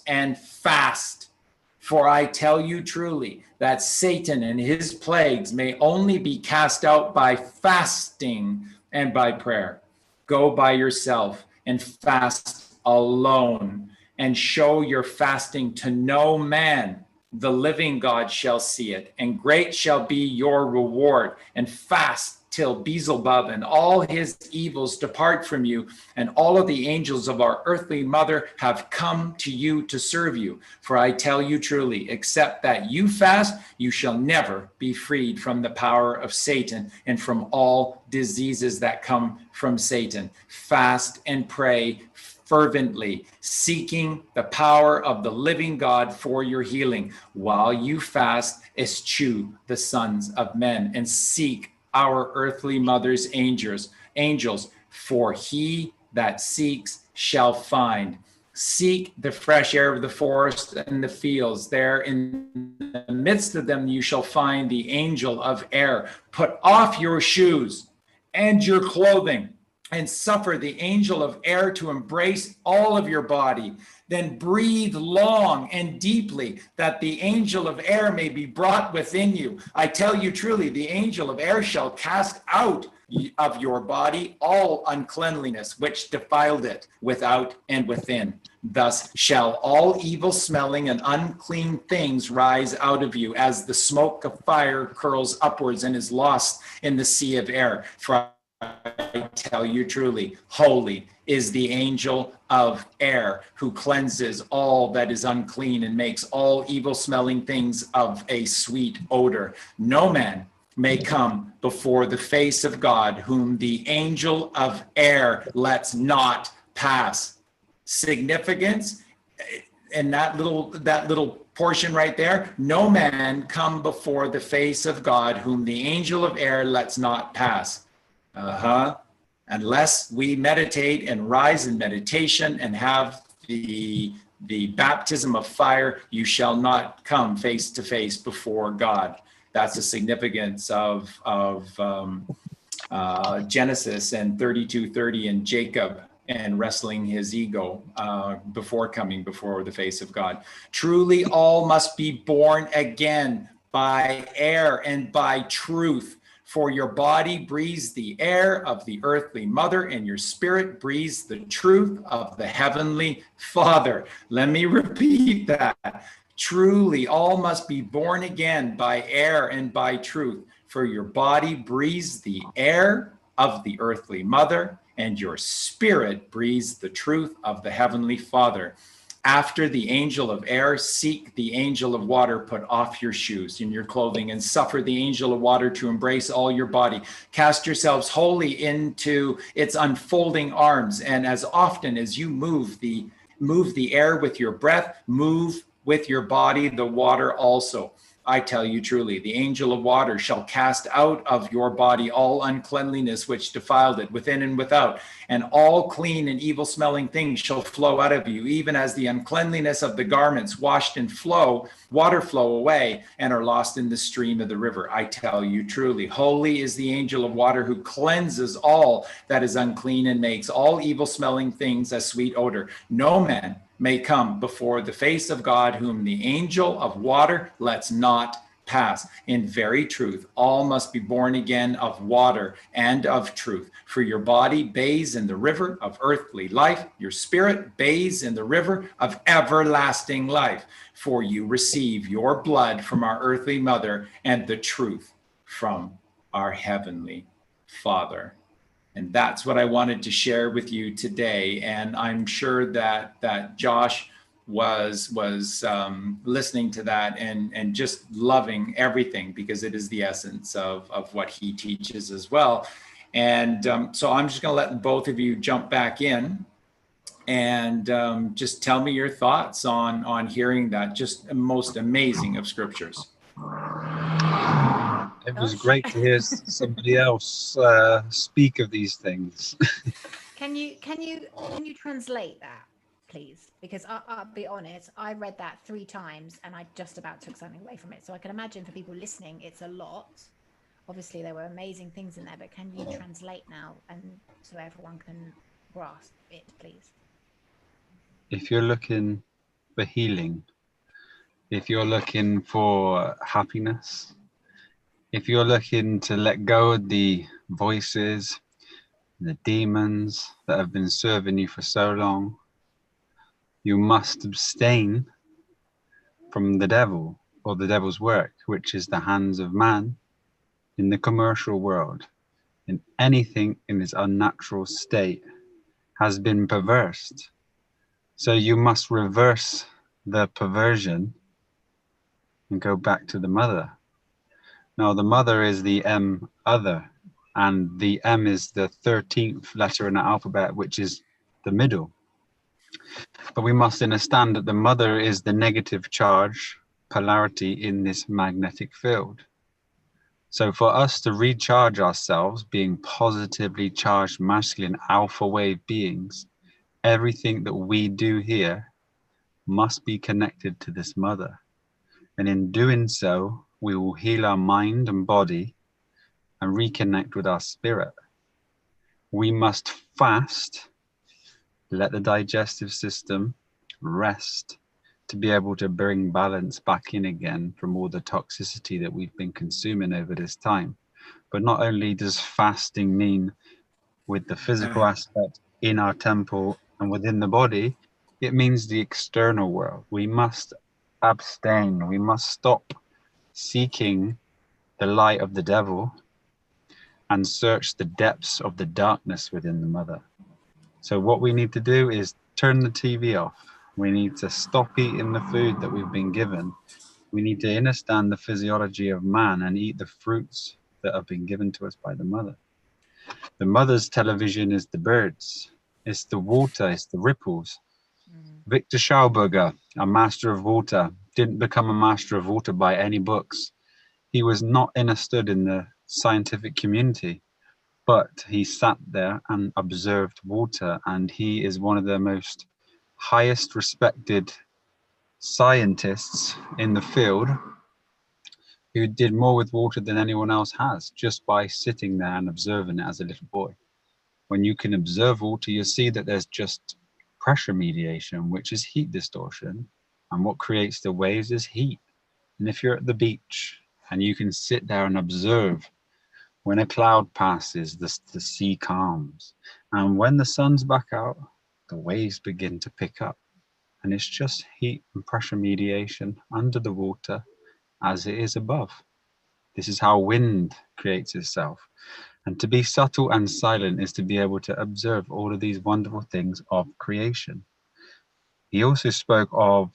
and fast. For I tell you truly that Satan and his plagues may only be cast out by fasting and by prayer. Go by yourself and fast alone, and show your fasting to no man. The living God shall see it, and great shall be your reward. And fast till Beelzebub and all his evils depart from you, and all of the angels of our earthly mother have come to you to serve you. For I tell you truly, except that you fast, you shall never be freed from the power of Satan and from all diseases that come from Satan. Fast and pray fervently, seeking the power of the living God for your healing. While you fast, eschew the sons of men, and seek our earthly mother's angels, for he that seeks shall find. Seek the fresh air of the forest and the fields. There in the midst of them you shall find the angel of air. Put off your shoes and your clothing, and suffer the angel of air to embrace all of your body. Then breathe long and deeply, that the angel of air may be brought within you. I tell you truly, the angel of air shall cast out of your body all uncleanliness, which defiled it without and within. Thus shall all evil smelling and unclean things rise out of you, as the smoke of fire curls upwards and is lost in the sea of air. For I tell you truly, holy is the angel of air, who cleanses all that is unclean and makes all evil smelling things of a sweet odor. No man may come before the face of God, whom the angel of air lets not pass. Significance in that little portion right there: no man come before the face of God, whom the angel of air lets not pass. Unless we meditate and rise in meditation and have the baptism of fire, you shall not come face to face before God. That's the significance of Genesis and 32:30 and Jacob and wrestling his ego before coming before the face of God. Truly, all must be born again by air and by truth. For your body breathes the air of the earthly mother, and your spirit breathes the truth of the heavenly Father. Let me repeat that. Truly, all must be born again by air and by truth. For your body breathes the air of the earthly mother, and your spirit breathes the truth of the heavenly Father. After the angel of air, seek the angel of water. Put off your shoes and your clothing, and suffer the angel of water to embrace all your body. Cast yourselves wholly into its unfolding arms, and as often as you move the air with your breath, move with your body the water also. I tell you truly, the angel of water shall cast out of your body all uncleanliness which defiled it within and without, and all clean and evil smelling things shall flow out of you, even as the uncleanliness of the garments washed in water flow away and are lost in the stream of the river. I tell you truly, holy is the angel of water who cleanses all that is unclean and makes all evil smelling things a sweet odor. No man may come before the face of God, whom the angel of water lets not pass. In very truth, all must be born again of water and of truth. For your body bathes in the river of earthly life, your spirit bathes in the river of everlasting life. For you receive your blood from our earthly mother and the truth from our heavenly Father. And that's what I wanted to share with you today. And I'm sure that Josh was listening to that and just loving everything, because it is the essence of what he teaches as well. And so I'm just going to let both of you jump back in and just tell me your thoughts on hearing that just most amazing of scriptures. It was great to hear somebody else speak of these things. Can you translate that, please? Because I'll be honest, I read that 3 times and I just about took something away from it. So I can imagine for people listening, it's a lot. Obviously, there were amazing things in there, but can you translate now and so everyone can grasp it, please? If you're looking for healing, if you're looking for happiness, if you're looking to let go of the voices, the demons that have been serving you for so long, you must abstain from the devil or the devil's work, which is the hands of man in the commercial world. In anything in its unnatural state has been perversed. So you must reverse the perversion and go back to the mother. Now, the mother is the M other, and the M is the 13th letter in the alphabet, which is the middle. But we must understand that the mother is the negative charge polarity in this magnetic field. So for us to recharge ourselves, being positively charged masculine alpha wave beings, everything that we do here must be connected to this mother. And in doing so, we will heal our mind and body and reconnect with our spirit. We must fast, let the digestive system rest to be able to bring balance back in again from all the toxicity that we've been consuming over this time. But not only does fasting mean with the physical aspect in our temple and within the body, it means the external world. We must abstain. We must stop seeking the light of the devil and search the depths of the darkness within the mother. So what we need to do is turn the TV off. We need to stop eating the food that we've been given. We need to understand the physiology of man and eat the fruits that have been given to us by the mother. The mother's television is the birds, it's the water, it's the ripples. Victor Schauberger, a master of water, didn't become a master of water by any books. He was not understood in the scientific community, but he sat there and observed water, and he is one of the most highest respected scientists in the field who did more with water than anyone else has, just by sitting there and observing it as a little boy. When you can observe water, you see that there's just pressure mediation, which is heat distortion, and what creates the waves is heat. And if you're at the beach and you can sit there and observe, when a cloud passes, the sea calms, and when the sun's back out, the waves begin to pick up, and it's just heat and pressure mediation under the water as it is above. This is how wind creates itself. And to be subtle and silent is to be able to observe all of these wonderful things of creation. He also spoke of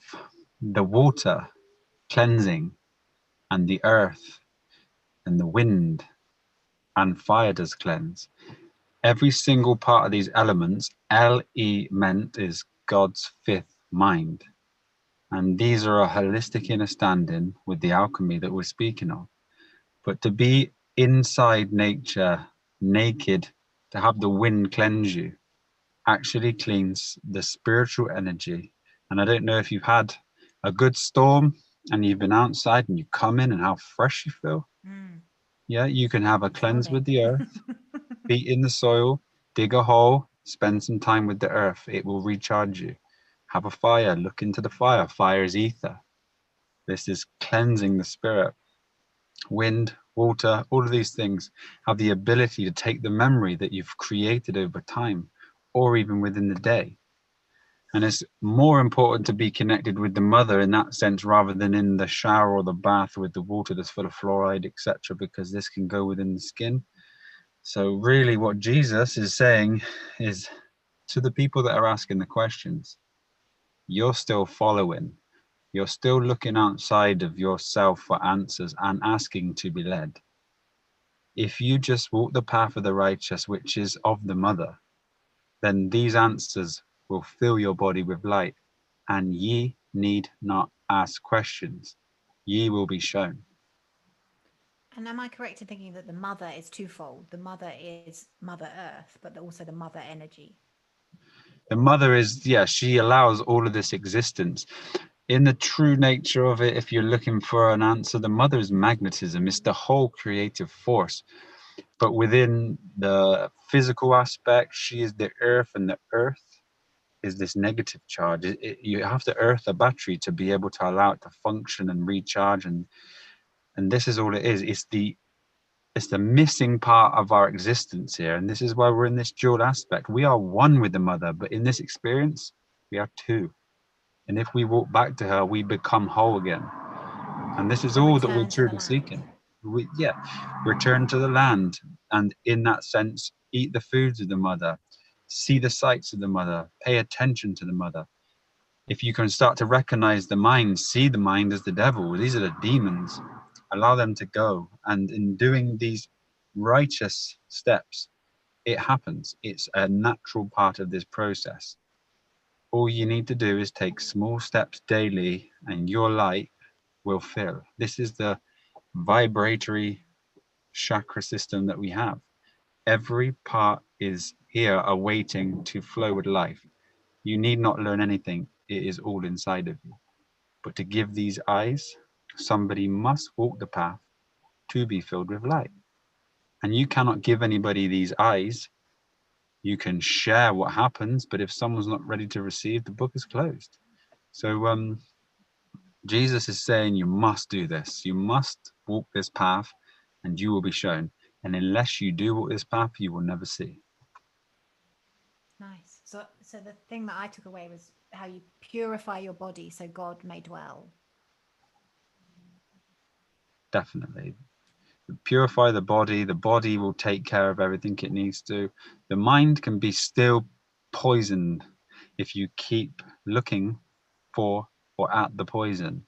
the water cleansing, and the earth and the wind and fire does cleanse. Every single part of these elements, element is God's 5th mind. And these are a holistic understanding with the alchemy that we're speaking of. But to be inside nature, naked, to have the wind cleanse you, actually cleans the spiritual energy. And I don't know if you've had a good storm and you've been outside and you come in and how fresh you feel. Yeah, you can have a cleanse with the earth, feet in the soil, dig a hole, spend some time with the earth. It will recharge you. Have a fire, look into the fire. Fire is ether. This is cleansing the spirit. Wind, water, all of these things have the ability to take the memory that you've created over time or even within the day. And it's more important to be connected with the mother in that sense rather than in the shower or the bath with the water that's full of fluoride, etc., because this can go within the skin. So really what Jesus is saying is to the people that are asking the questions, you're still following. You're still looking outside of yourself for answers and asking to be led. If you just walk the path of the righteous, which is of the mother, then these answers will fill your body with light, and ye need not ask questions. Ye will be shown. And am I correct in thinking that the mother is twofold? The mother is Mother Earth, but also the mother energy. The mother is, yeah, she allows all of this existence. In the true nature of it, if you're looking for an answer, the mother is magnetism. It's the whole creative force. But within the physical aspect, she is the earth, and the earth is this negative charge. You have to earth a battery to be able to allow it to function and recharge, and this is all it is. It's the missing part of our existence here, and this is why we're in this dual aspect. We are one with the mother, but in this experience, we are two. And if we walk back to her, we become whole again. And this is all that we're truly seeking. Return to the land, and in that sense, eat the foods of the mother, see the sights of the mother, pay attention to the mother. If you can start to recognize the mind, see the mind as the devil, these are the demons, allow them to go. And in doing these righteous steps, it happens. It's a natural part of this process. All you need to do is take small steps daily, and your light will fill. This is the vibratory chakra system that we have. Every part is here awaiting to flow with life. You need not learn anything. It is all inside of you. But to give these eyes, somebody must walk the path to be filled with light. And you cannot give anybody these eyes. You can share what happens, but if someone's not ready to receive, the book is closed. So Jesus is saying you must do this. You must walk this path, and you will be shown. And unless you do walk this path, you will never see. Nice. So the thing that I took away was how you purify your body so God may dwell. Definitely. Purify the body will take care of everything it needs to. The mind can be still poisoned if you keep looking for or at the poison,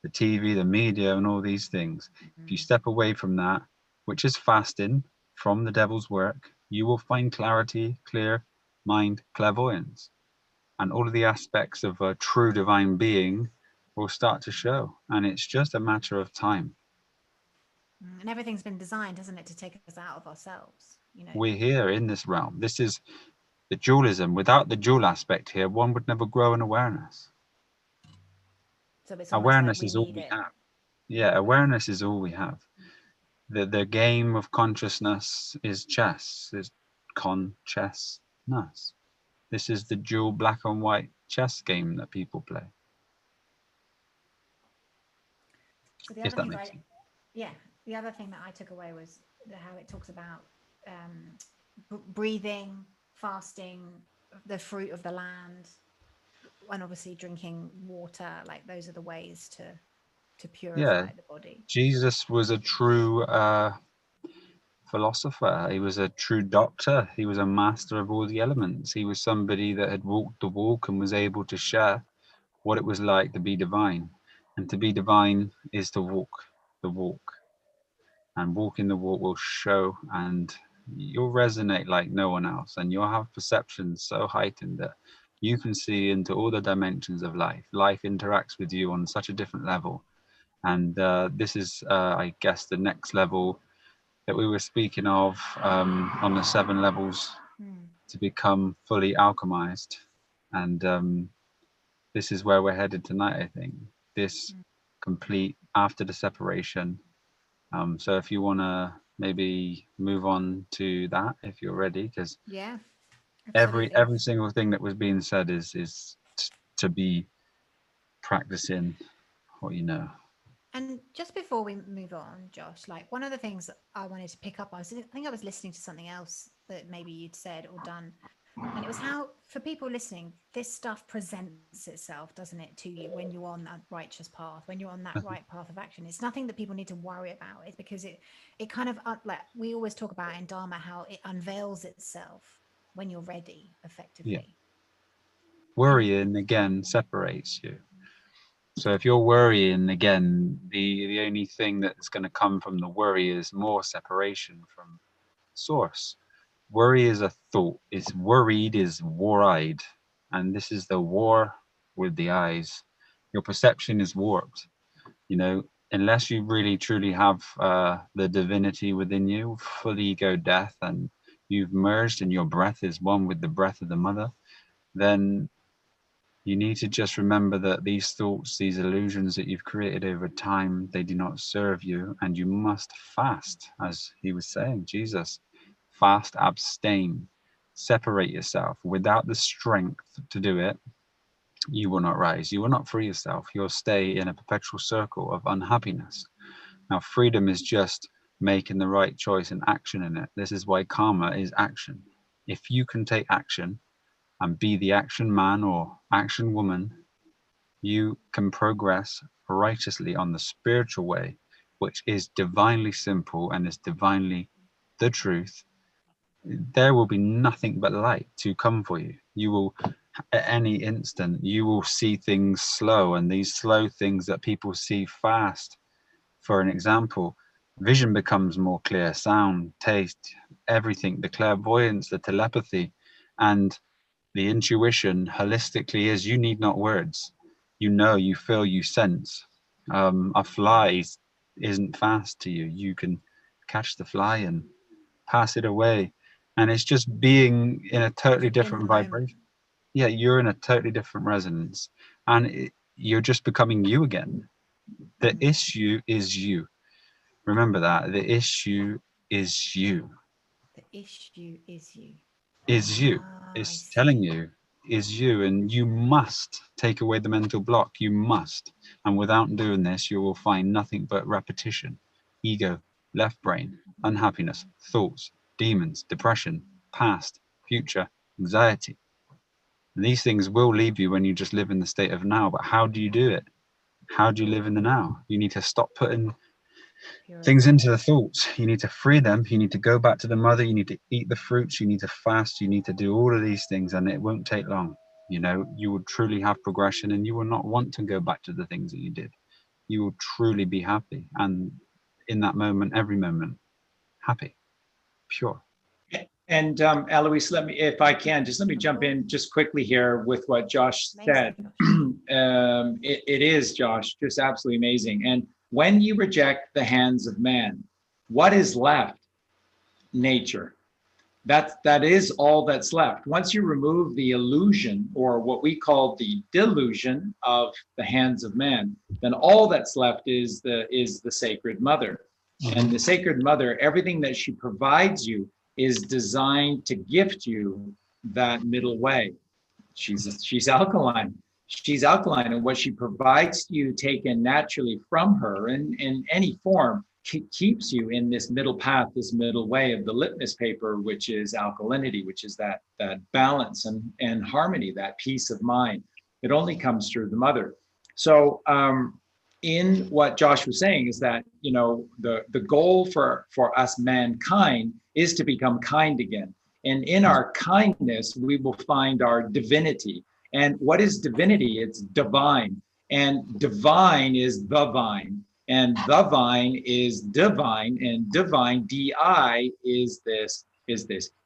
the TV, the media, and all these things. If you step away from that, which is fasting from the devil's work, you will find clarity, clear mind, clairvoyance, and all of the aspects of a true divine being will start to show. And it's just a matter of time. And everything's been designed, hasn't it, to take us out of ourselves? You know, We're here in this realm. This is the dualism. Without the dual aspect here, one would never grow in awareness. so it's Awareness like is all we have. Yeah, awareness is all we have. The game of consciousness is chess, is consciousness. This is the dual black and white chess game that people play. So the If other that thing, makes sense. the other thing that I took away was how it talks about breathing, fasting, the fruit of the land, and obviously drinking water. Like those are the ways to purify the body. Jesus was a true philosopher. He was a true doctor. He was a master of all the elements. He was somebody that had walked the walk and was able to share what it was like to be divine. And to be divine is to walk the walk. And walking the walk will show, and you'll resonate like no one else. And you'll have perceptions so heightened that You can see into all the dimensions of life. Life interacts with you on such a different level. And this is, I guess, the next level that we were speaking of, on the 7 levels to become fully alchemized. And this is where we're headed tonight, I think. This complete after the separation. So if you want to maybe move on to that, if you're ready, because yeah, every single thing that was being said is to be practicing what you know. And just before we move on, Josh, like one of the things that I wanted to pick up, I think I was listening to something else that maybe you'd said or done. And it was how, for people listening, this stuff presents itself, doesn't it, to you when you're on that righteous path, when you're on that right path of action. It's nothing that people need to worry about. It's because it kind of, like we always talk about in Dharma, how it unveils itself when you're ready, effectively. Yeah. Worrying, again, separates you. So if you're worrying, again, the only thing that's going to come from the worry is more separation from source. Worry is a thought. It's worried is war-eyed. And this is the war with the eyes. Your perception is warped. You know, unless you really truly have the divinity within you, full ego death, and you've merged and your breath is one with the breath of the mother, then you need to just remember that these thoughts, these illusions that you've created over time, they do not serve you, and you must fast, as he was saying, Jesus. Fast, abstain, separate yourself. Without the strength to do it, you will not rise. You will not free yourself. You'll stay in a perpetual circle of unhappiness. Now, freedom is just making the right choice and action in it. This is why karma is action. If you can take action and be the action man or action woman, you can progress righteously on the spiritual way, which is divinely simple and is divinely the truth. There will be nothing but light to come for you. You will, at any instant, you will see things slow, and these slow things that people see fast. For an example, vision becomes more clear, sound, taste, everything, the clairvoyance, the telepathy, and the intuition holistically is you need not words. You know, you feel, you sense. A fly isn't fast to you. You can catch the fly and pass it away. And it's just being in a totally different vibration. Yeah, you're in a totally different resonance. And you're just becoming you again. The issue is you. Remember that. The issue is you. The issue is you. Is you. It's telling you is you, and you must take away the mental block. You must. And without doing this, you will find nothing but repetition, ego, left brain, unhappiness, thoughts, demons, depression, past, future, anxiety. And these things will leave you when you just live in the state of now. But how do you do it? How do you live in the now? You need to stop putting things into the thoughts. You need to free them. You need to go back to the mother. You need to eat the fruits. You need to fast. You need to do all of these things, and it won't take long. You know, you will truly have progression, and you will not want to go back to the things that you did. You will truly be happy, and in that moment, every moment, happy, pure. And Eloise, if I can, just let me jump in just quickly here with what Josh said. It is, Josh, just absolutely amazing. And when you reject the hands of man, what is left? Nature. That is all that's left. Once you remove the illusion, or what we call the delusion, of the hands of man, then all that's left is the Sacred Mother. And the Sacred Mother, everything that she provides you is designed to gift you that middle way. She's alkaline. She's alkaline, and what she provides to you, taken naturally from her in any form, keeps you in this middle path, this middle way of the litmus paper, which is alkalinity, which is that balance and harmony, that peace of mind. It only comes through the mother. So in what Josh was saying is that, you know, the goal for us mankind is to become kind again. And in our kindness, we will find our divinity. And what is divinity? It's divine. And divine is the vine. And the vine is divine. And divine, D-I, is this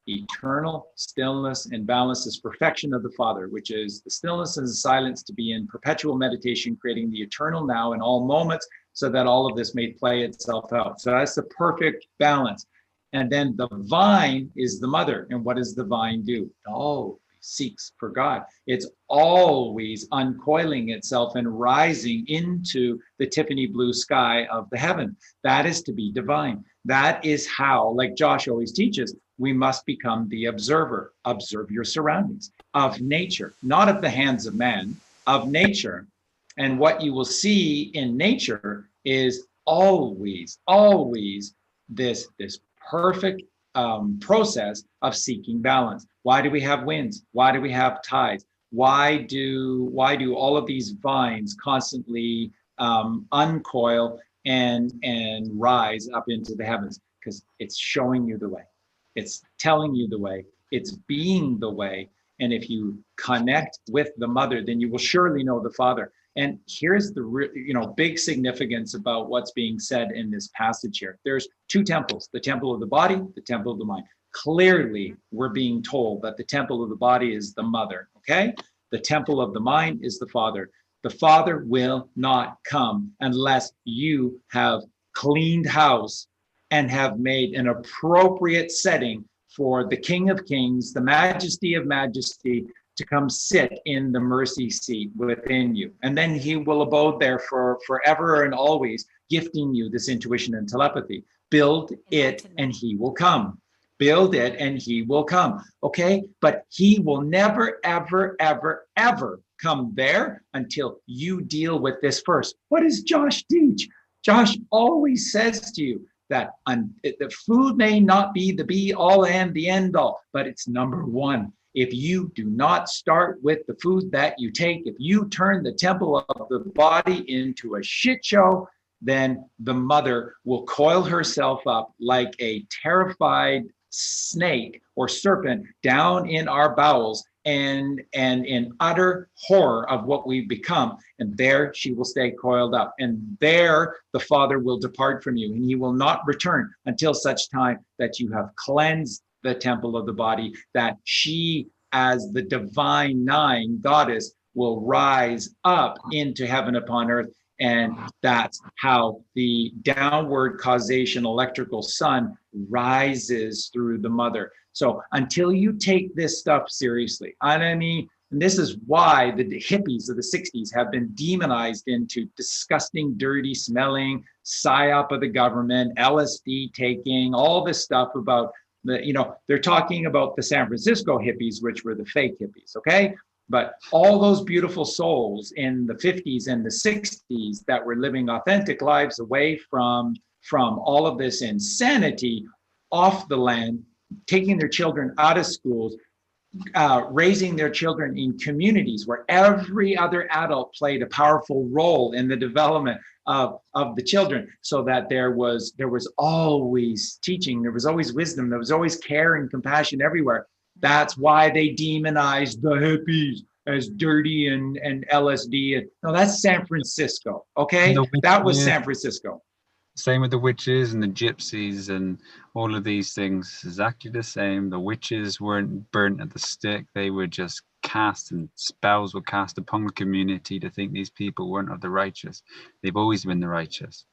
eternal stillness and balance, this perfection of the Father, which is the stillness and the silence to be in perpetual meditation, creating the eternal now in all moments, so that all of this may play itself out. So that's the perfect balance. And then the vine is the mother. And what does the vine do? Oh, seeks for God. It's always uncoiling itself and rising into the Tiffany blue sky of the heaven. That is to be divine. That is how, like Josh always teaches, we must become the observer. Observe your surroundings of nature, not of the hands of man, of nature. And what you will see in nature is always this perfect process of seeking balance. Why do we have winds? Why do we have tides? Why do all of these vines constantly uncoil and rise up into the heavens? Because it's showing you the way. It's telling you the way. It's being the way. And if you connect with the mother, then you will surely know the Father. And here's the big significance about what's being said in this passage here. There's two temples, the temple of the body, the temple of the mind. Clearly, we're being told that the temple of the body is the mother, okay? The temple of the mind is the Father. The Father will not come unless you have cleaned house and have made an appropriate setting for the King of Kings, the Majesty of Majesty, to come sit in the mercy seat within you. And then he will abode there for forever and always, gifting you this intuition and telepathy. Build it and he will come. Build it and he will come. Okay? But he will never, ever, ever, ever come there until you deal with this first. What does Josh teach? Josh always says to you that the food may not be the be all and the end all, but it's number one. If you do not start with the food that you take, if you turn the temple of the body into a shit show, then the mother will coil herself up like a terrified snake or serpent down in our bowels and in utter horror of what we've become. And there she will stay coiled up. And there the Father will depart from you, and he will not return until such time that you have cleansed the temple of the body, that she, as the divine nine goddess, will rise up into heaven upon earth. And that's how the downward causation electrical sun rises through the mother. So until you take this stuff seriously, I mean, and this is why the hippies of the 60s have been demonized into disgusting, dirty smelling, psyop of the government, LSD taking, all this stuff about they're talking about the San Francisco hippies, which were the fake hippies, okay? But all those beautiful souls in the 50s and the 60s that were living authentic lives away from all of this insanity, off the land, taking their children out of schools, raising their children in communities where every other adult played a powerful role in the development of the children, so that there was always teaching, there was always wisdom, there was always care and compassion everywhere. That's why they demonized the hippies as dirty and LSD. No, that's San Francisco, okay? That was San Francisco. Same with the witches and the gypsies and all of these things, exactly the same. The witches weren't burnt at the stake. They were just cast, and spells were cast upon the community to think these people weren't of the righteous. They've always been the righteous.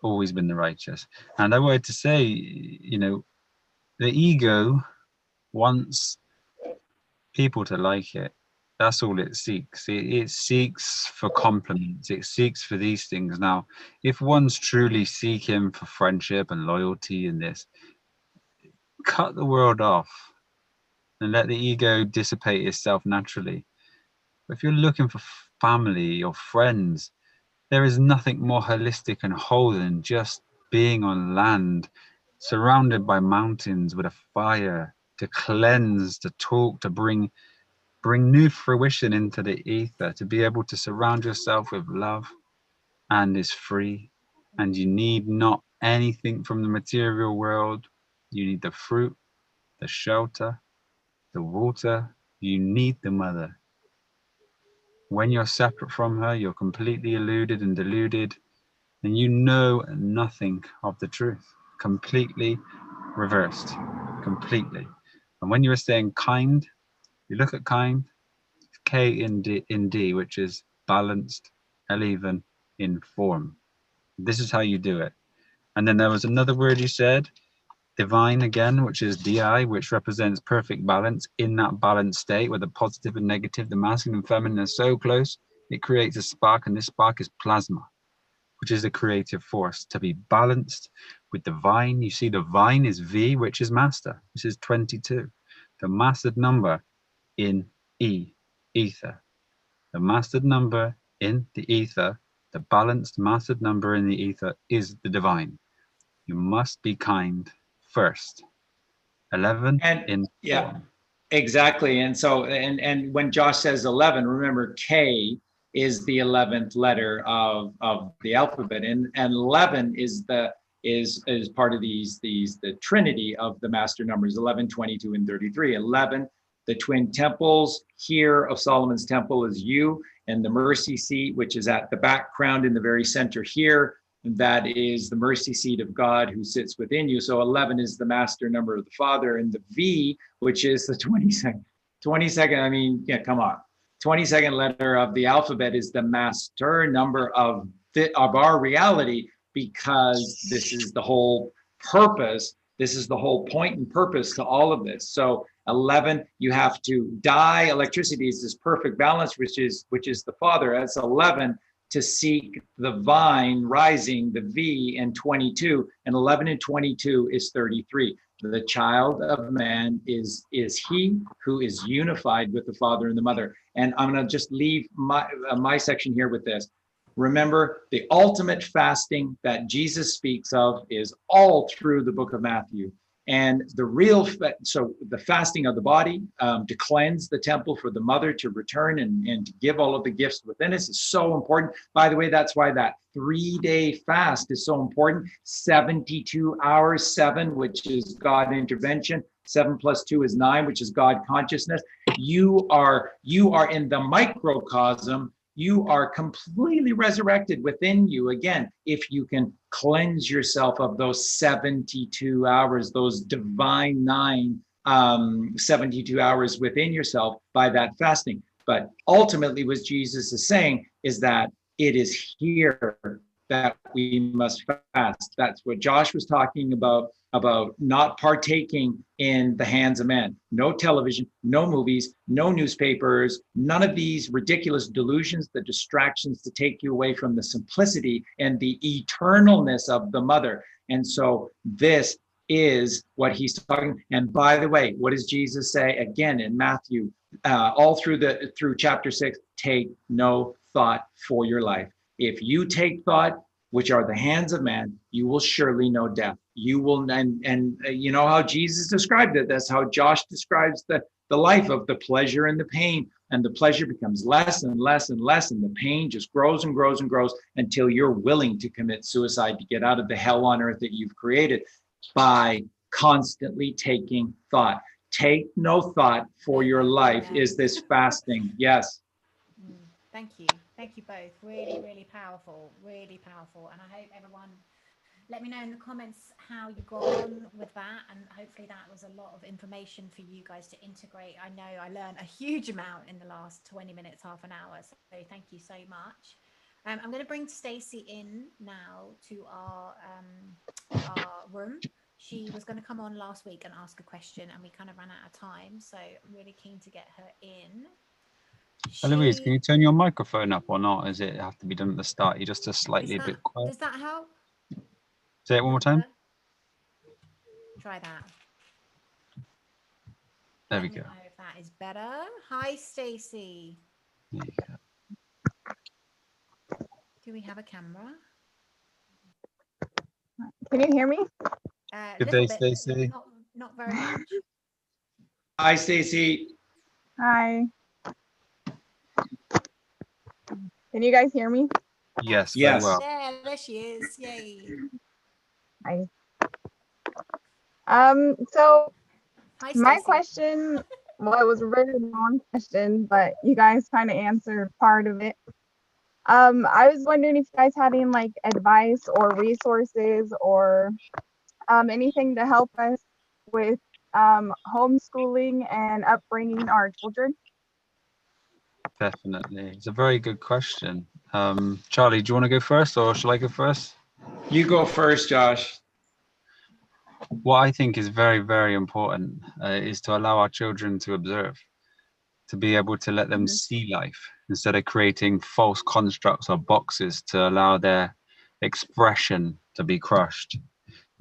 Always been the righteous. And I wanted to say, the ego wants people to like it. That's all it seeks. It seeks for compliments. It seeks for these things. Now, if one's truly seeking for friendship and loyalty and this, cut the world off and let the ego dissipate itself naturally. But if you're looking for family or friends, there is nothing more holistic and whole than just being on land, surrounded by mountains with a fire to cleanse, to talk, to bring new fruition into the ether, to be able to surround yourself with love and is free. And you need not anything from the material world. You need the fruit, the shelter, the water. You need the mother. When you're separate from her, you're completely eluded and deluded, and you know nothing of the truth. Completely reversed completely. And when you were saying kind, you look at kind, K in D, which is balanced, even in form. This is how you do it. And then there was another word you said, divine again, which is DI, which represents perfect balance. In that balanced state where the positive and negative, the masculine and feminine are so close, it creates a spark, and this spark is plasma, which is a creative force. To be balanced with divine, you see the vine is V, which is master. This is 22. The mastered number in E, ether. The mastered number in the ether, the balanced mastered number in the ether is the divine. You must be kind first. 11 And in yeah, form. exactly. And so, and when Josh says 11, remember K is the 11th letter of the alphabet, and 11 is part of the trinity of the master numbers, 11, 22, and 33. 11, the twin temples here of Solomon's temple is you, and the mercy seat, which is at the background in the very center here, that is the mercy seat of God who sits within you. So 11 is the master number of the Father, and the V, which is the 22nd, I mean, yeah, come on. 22nd letter of the alphabet is the master number of our reality, because this is the whole purpose. This is the whole point and purpose to all of this. So 11, you have to die. Electricity is this perfect balance, which is the Father. That's 11 to seek the vine rising, the V, and 22, and 11 and 22 is 33. The child of man is he who is unified with the Father and the Mother. And I'm going to just leave my section here with this. Remember, the ultimate fasting that Jesus speaks of is all through the book of Matthew. And so the fasting of the body to cleanse the temple for the mother to return and to give all of the gifts within us is so important. By the way, that's why that 3-day fast is so important. 72 hours, 7, which is God intervention. 7 plus 2 is 9, which is God consciousness. You are in the microcosm. You are completely resurrected within you. Again, if you can cleanse yourself of those 72 hours, those divine 72 hours within yourself by that fasting. But ultimately, what Jesus is saying is that it is here that we must fast. That's what Josh was talking about not partaking in the hands of man. No television, no movies, no newspapers, none of these ridiculous delusions, the distractions to take you away from the simplicity and the eternalness of the mother. And so this is what he's talking. And by the way, what does Jesus say again in Matthew, all through chapter 6? Take no thought for your life. If you take thought, which are the hands of man, you will surely know death. You will, and you know how Jesus described it. That's how Josh describes the life of the pleasure and the pain. And the pleasure becomes less and less and less, and the pain just grows and grows and grows until you're willing to commit suicide to get out of the hell on earth that you've created by constantly taking thought. Take no thought for your life is this fasting. Yes. Thank you. Thank you both. Really, really powerful. Really powerful. And I hope everyone, let me know in the comments how you got on with that. And hopefully that was a lot of information for you guys to integrate. I know I learned a huge amount in the last 20 minutes, half an hour. So thank you so much. I'm going to bring Stacey in now to our room. She was going to come on last week and ask a question, and we kind of ran out of time. So I'm really keen to get her in. Louise, can you turn your microphone up or not? Does it have to be done at the start? You're just a bit quiet. Does that help? Say it one more time. Try that. There we go. Know if that is better. Hi, Stacey. There you go. Do we have a camera? Can you hear me? Good day, Stacey. Not very much. Hi, Stacey. Hi. Can you guys hear me? Yes, yes. very well. There she is. Yay. Hi. So Hi, my Stacey. question, well, it was a very long question, but you guys kind of answered part of it. I was wondering if you guys had any like advice or resources or anything to help us with homeschooling and upbringing our children? Definitely. It's a very good question. Charlie, do you want to go first or shall I go first? You go first, Josh. What I think is very, very important is to allow our children to observe, to be able to let them see life instead of creating false constructs or boxes to allow their expression to be crushed.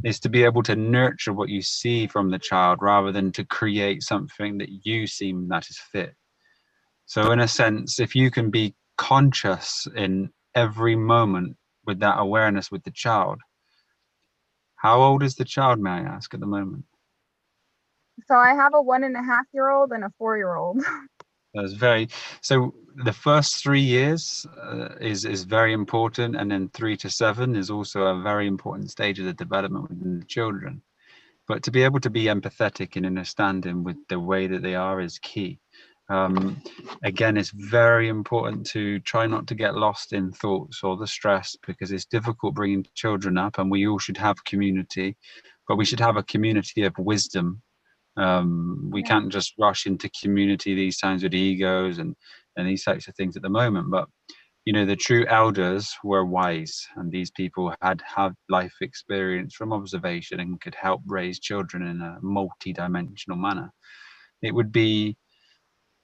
Is to be able to nurture what you see from the child rather than to create something that you seem that is fit. So in a sense, if you can be conscious in every moment with that awareness with the child. How old is the child, may I ask, at the moment? So I have a 1.5-year-old and a 4-year-old. That's very, so the first 3 years is very important, and then 3 to 7 is also a very important stage of the development within the children. But to be able to be empathetic and understanding with the way that they are is key. Again, it's very important to try not to get lost in thoughts or the stress, because it's difficult bringing children up, and we all should have community, but we should have a community of wisdom. We can't just rush into community these times with egos and these types of things at the moment. But you know, the true elders were wise, and these people had life experience from observation and could help raise children in a multi-dimensional manner. It would be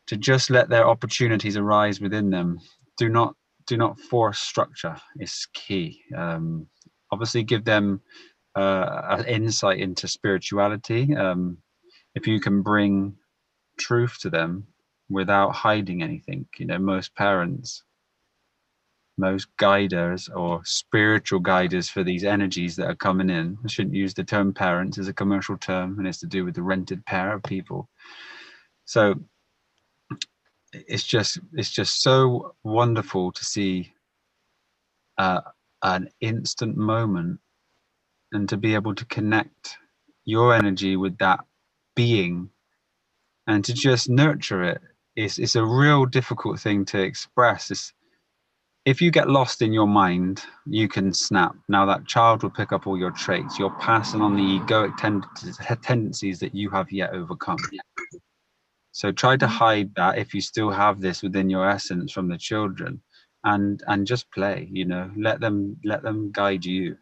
to just let their opportunities arise within them. Do not force structure is key. Obviously give them an insight into spirituality. If you can bring truth to them without hiding anything, you know, most parents, most guiders or spiritual guiders for these energies that are coming in, I shouldn't use the term parents as a commercial term, and it's to do with the rented pair of people. So it's just so wonderful to see an instant moment, and to be able to connect your energy with that being and to just nurture it. It's a real difficult thing to express. If you get lost in your mind, you can snap. Now that child will pick up all your traits. You're passing on the egoic tendencies that you have yet overcome. So try to hide that if you still have this within your essence from the children, and just play, you know, let them guide you,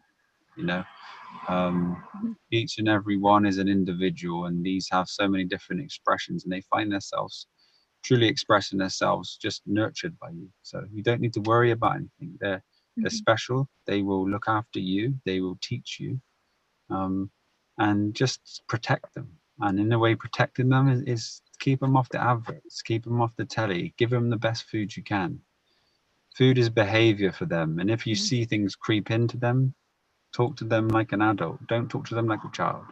you know. Each and every one is an individual, and these have so many different expressions, and they find themselves truly expressing themselves just nurtured by you. So you don't need to worry about anything. They're special. They will look after you. They will teach you, and just protect them. And in a way, protecting them is keep them off the adverts, keep them off the telly, give them the best food you can. Food is behavior for them. And if you see things creep into them, talk to them like an adult. Don't talk to them like a child.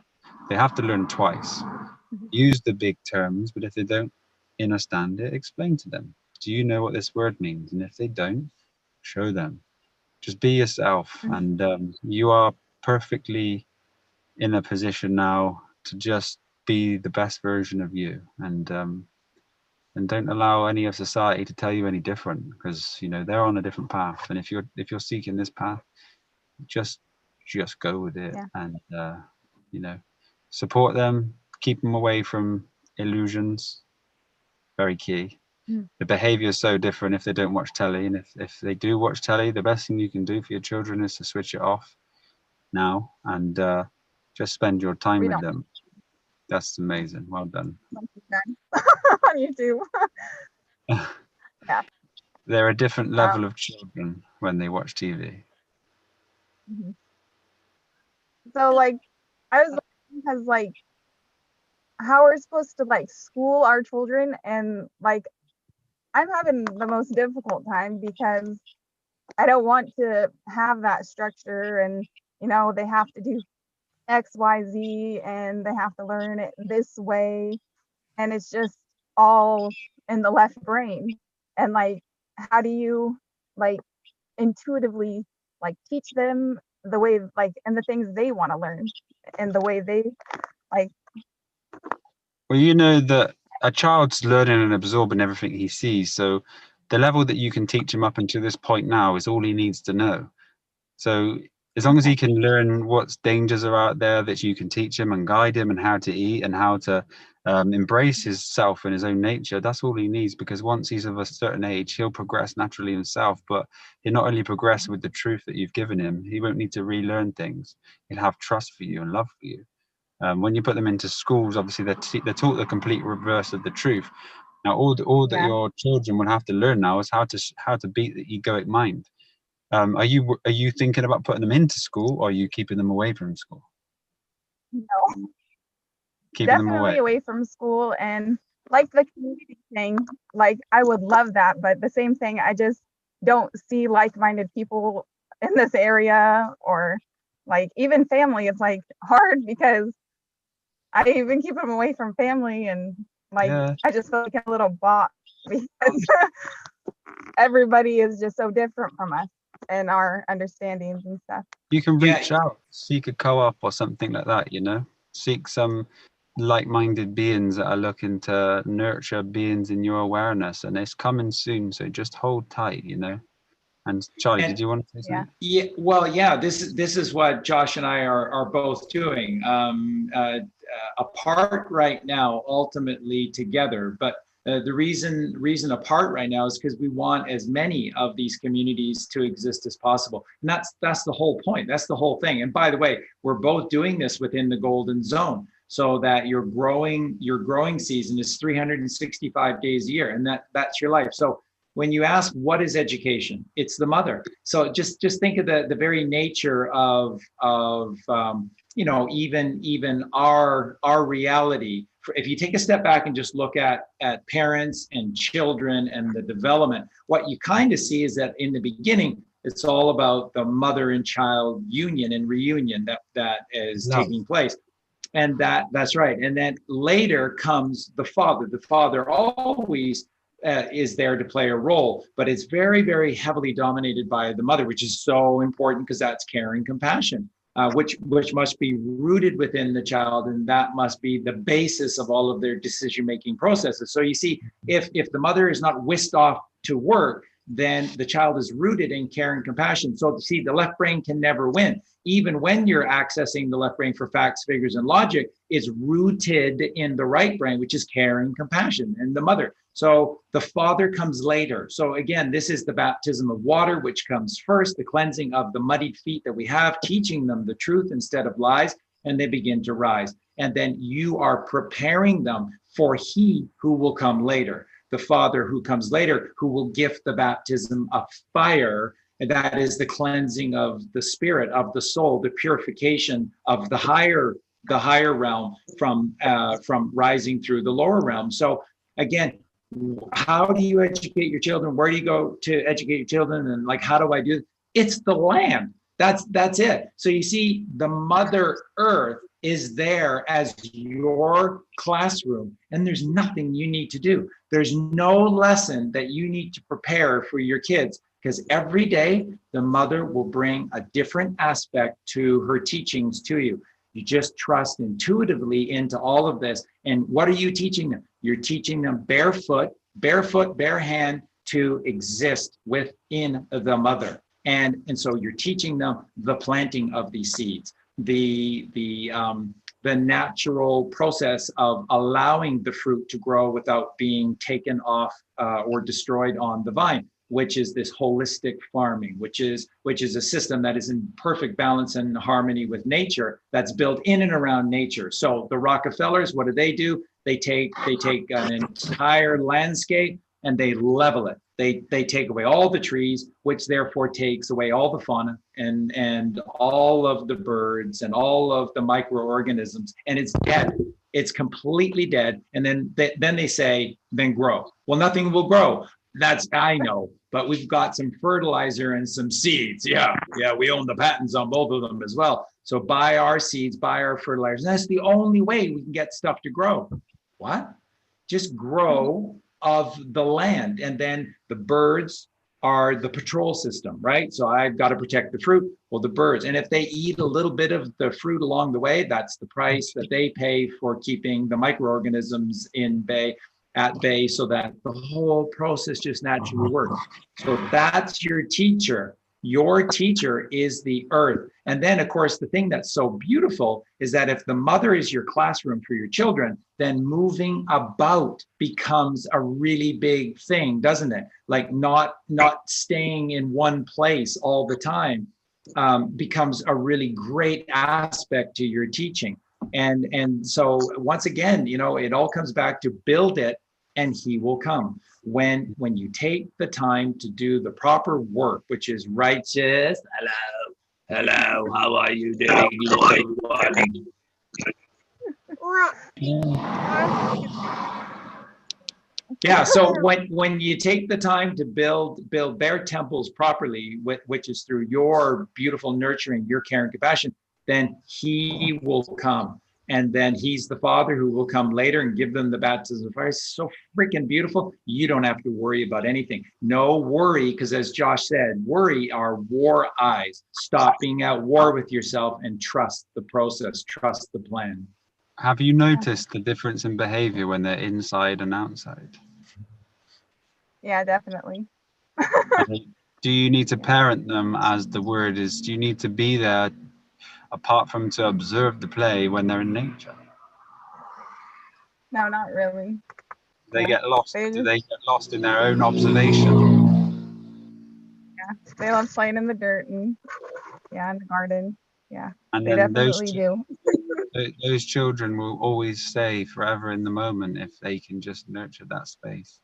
They have to learn twice. Use the big terms, but if they don't understand it, explain to them. Do you know what this word means? And if they don't, show them. Just be yourself, and you are perfectly in a position now to just be the best version of you, and don't allow any of society to tell you any different, because you know they're on a different path, and if you're seeking this path, just go with it. And you know, support them, keep them away from illusions. Very key. The behavior is so different if they don't watch telly, and if they do watch telly, the best thing you can do for your children is to switch it off now, and just spend your time with them. That's amazing. Well done. On YouTube. Yeah. They're a different level of children when they watch TV. So like, I was because like, how we're supposed to like school our children, and like, I'm having the most difficult time because I don't want to have that structure, and you know, they have to do X, Y, Z, and they have to learn it this way, and it's just all in the left brain. And like, how do you like intuitively like teach them the way like and the things they want to learn and the way they like? Well, you know that a child's learning and absorbing everything he sees. So the level that you can teach him up until this point now is all he needs to know. So as long as he can learn what dangers are out there, that you can teach him and guide him and how to eat and how to embrace his self and his own nature, that's all he needs. Because once he's of a certain age, he'll progress naturally himself, but he'll not only progress with the truth that you've given him, he won't need to relearn things. He'll have trust for you and love for you. When you put them into schools, obviously they're taught the complete reverse of the truth. Now, all that your children will have to learn now is how to beat the egoic mind. Are you thinking about putting them into school, or are you keeping them away from school? No, keeping definitely them away from school. And like the community thing, like I would love that, but the same thing, I just don't see like-minded people in this area, or like even family. It's like hard because I even keep them away from family, and like I just feel like a little bot because everybody is just so different from us and our understandings and stuff. You can reach out, seek a co-op or something like that, you know, seek some like-minded beings that are looking to nurture beings in your awareness, and it's coming soon, so just hold tight, you know. And Charlie, did you want to say something? Yeah, well, yeah, this is what Josh and I are both doing, apart right now, ultimately together. But the reason apart right now is because we want as many of these communities to exist as possible. And that's the whole point. That's the whole thing. And by the way, we're both doing this within the golden zone, so that your growing season is 365 days a year, and that's your life. So when you ask what is education, it's the mother. So just think of the very nature of you know, even our reality. If you take a step back and just look at parents and children and the development, what you kind of see is that in the beginning, it's all about the mother and child union and reunion that is taking place. And that's right. And then later comes the father. The father always is there to play a role, but it's very, very heavily dominated by the mother, which is so important because that's care and compassion, which must be rooted within the child, and that must be the basis of all of their decision-making processes. So you see, if the mother is not whisked off to work, then the child is rooted in care and compassion. So see, the left brain can never win. Even when you're accessing the left brain for facts, figures, and logic, it's rooted in the right brain, which is care and compassion, and the mother. So the father comes later. So again, this is the baptism of water, which comes first, the cleansing of the muddied feet that we have, teaching them the truth instead of lies, and they begin to rise. And then you are preparing them for he who will come later, the father who comes later, who will gift the baptism of fire. And that is the cleansing of the spirit, of the soul, the purification of the higher realm from rising through the lower realm. So again, how do you educate your children? Where do you go to educate your children? And like, how do I do it? It's the land. That's it. So you see, the Mother Earth is there as your classroom, and there's nothing you need to do. There's no lesson that you need to prepare for your kids, because every day the mother will bring a different aspect to her teachings to you. You just trust intuitively into all of this. And what are you teaching them? You're teaching them barefoot, bare hand to exist within the mother. And so you're teaching them the planting of these seeds, the natural process of allowing the fruit to grow without being taken off or destroyed on the vine, which is this holistic farming, which is a system that is in perfect balance and harmony with nature, that's built in and around nature. So the Rockefellers, what do? They take an entire landscape and they level it. They take away all the trees, which therefore takes away all the fauna and all of the birds and all of the microorganisms, and it's dead. It's completely dead. And then they say, then grow. Well, nothing will grow. I know, but we've got some fertilizer and some seeds. Yeah, we own the patents on both of them as well. So buy our seeds, buy our fertilizers. And that's the only way we can get stuff to grow. What? Just grow of the land. And then the birds are the patrol system, right? So I've got to protect the fruit. Well, the birds, and if they eat a little bit of the fruit along the way, that's the price that they pay for keeping the microorganisms at bay, so that the whole process just naturally works. So that's your teacher. Your teacher is the earth. And then, of course, the thing that's so beautiful is that if the mother is your classroom for your children, then moving about becomes a really big thing, doesn't it? Like not staying in one place all the time becomes a really great aspect to your teaching. And so once again, you know, it all comes back to build it and he will come. When you take the time to do the proper work, which is righteous. Hello, how are you doing? Yeah, so when you take the time to build their temples properly, which is through your beautiful nurturing, your care and compassion, then he will come. And then he's the Father who will come later and give them the baptism of fire. It's so freaking beautiful. You don't have to worry about anything. No worry, because as Josh said, worry are war eyes. Stop being at war with yourself and trust the process, trust the plan. Have you noticed the difference in behavior when they're inside and outside? Yeah, definitely. Do you need to parent them, as the word is? Do you need to be there apart from to observe the play when they're in nature? No, not really. They get lost. They Do they get lost in their own observation? Yeah, they love playing in the dirt and in the garden. Yeah, And they then definitely do. those children will always stay forever in the moment if they can just nurture that space.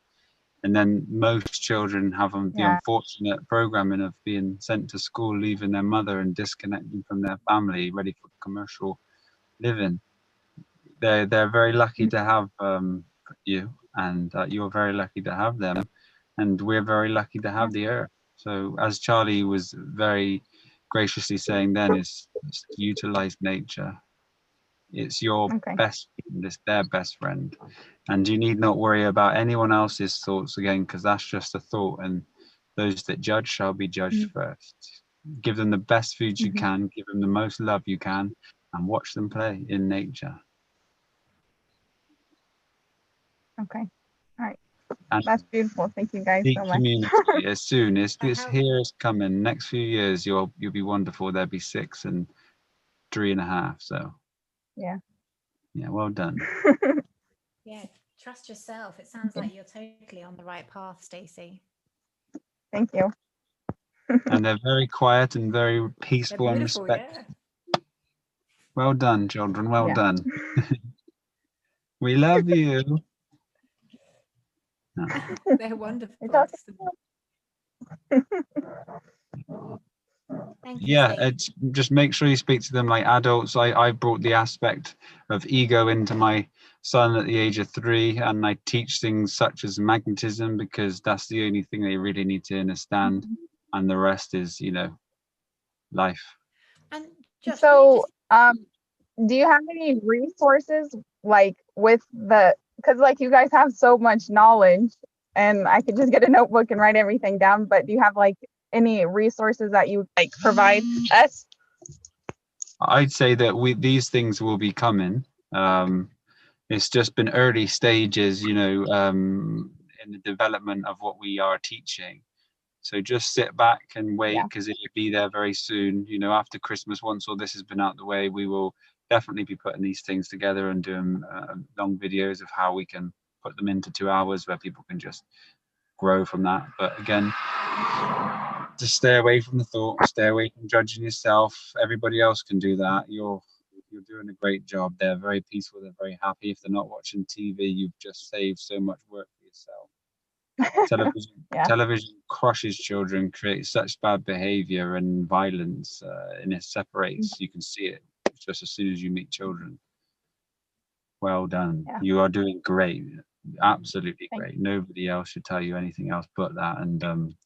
And then most children have the unfortunate programming of being sent to school, leaving their mother and disconnecting from their family, ready for commercial living. They're very lucky to have you, and you're very lucky to have them, and we're very lucky to have the earth. So as Charlie was very graciously saying then, is utilize nature. It's your best friend, it's their best friend. And you need not worry about anyone else's thoughts again, because that's just a thought, and those that judge shall be judged first. Give them the best food you can, give them the most love you can, and watch them play in nature. Okay. All right. And that's beautiful. Thank you guys so much. Community as soon as this here is coming, next few years you'll be wonderful. There'll be 6 and 3.5. So yeah, well done. Yeah, trust yourself. It sounds like you're totally on the right path, Stacey. Thank you. And they're very quiet and very peaceful and respectful. Yeah. Well done, children. Well done. We love you. No. They're wonderful. Thank you, just make sure you speak to them like adults. I brought the aspect of ego into my son at the age of 3, and I teach things such as magnetism, because that's the only thing they really need to understand, and the rest is, life. And Josh, so do you have any resources like with because like you guys have so much knowledge and I could just get a notebook and write everything down, but do you have like any resources that you like provide us? I'd say that these things will be coming. It's just been early stages, in the development of what we are teaching. So just sit back and wait, because it will be there very soon. After Christmas, once all this has been out of the way, we will definitely be putting these things together and doing long videos of how we can put them into 2 hours where people can just grow from that. But again, just stay away from the thought, stay away from judging yourself. Everybody else can do that. You're doing a great job. They're very peaceful, they're very happy. If they're not watching TV, you've just saved so much work for yourself. Television crushes children, creates such bad behavior and violence, and it separates. You can see it just as soon as you meet children. Well done. You are doing great. Absolutely great. Nobody else should tell you anything else but that. And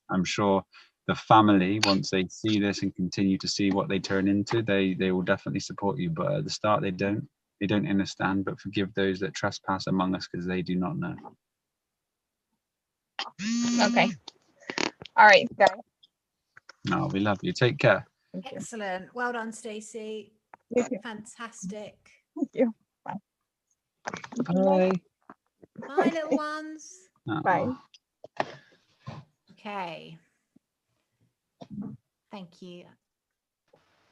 I'm sure the family, once they see this and continue to see what they turn into, they will definitely support you. But at the start, they don't understand. But forgive those that trespass among us, because they do not know. Okay. All right, guys. No, we love you. Take care. Excellent. Well done, Stacey. Fantastic. Thank you. Bye. Bye, little ones. Bye. Okay. Thank you.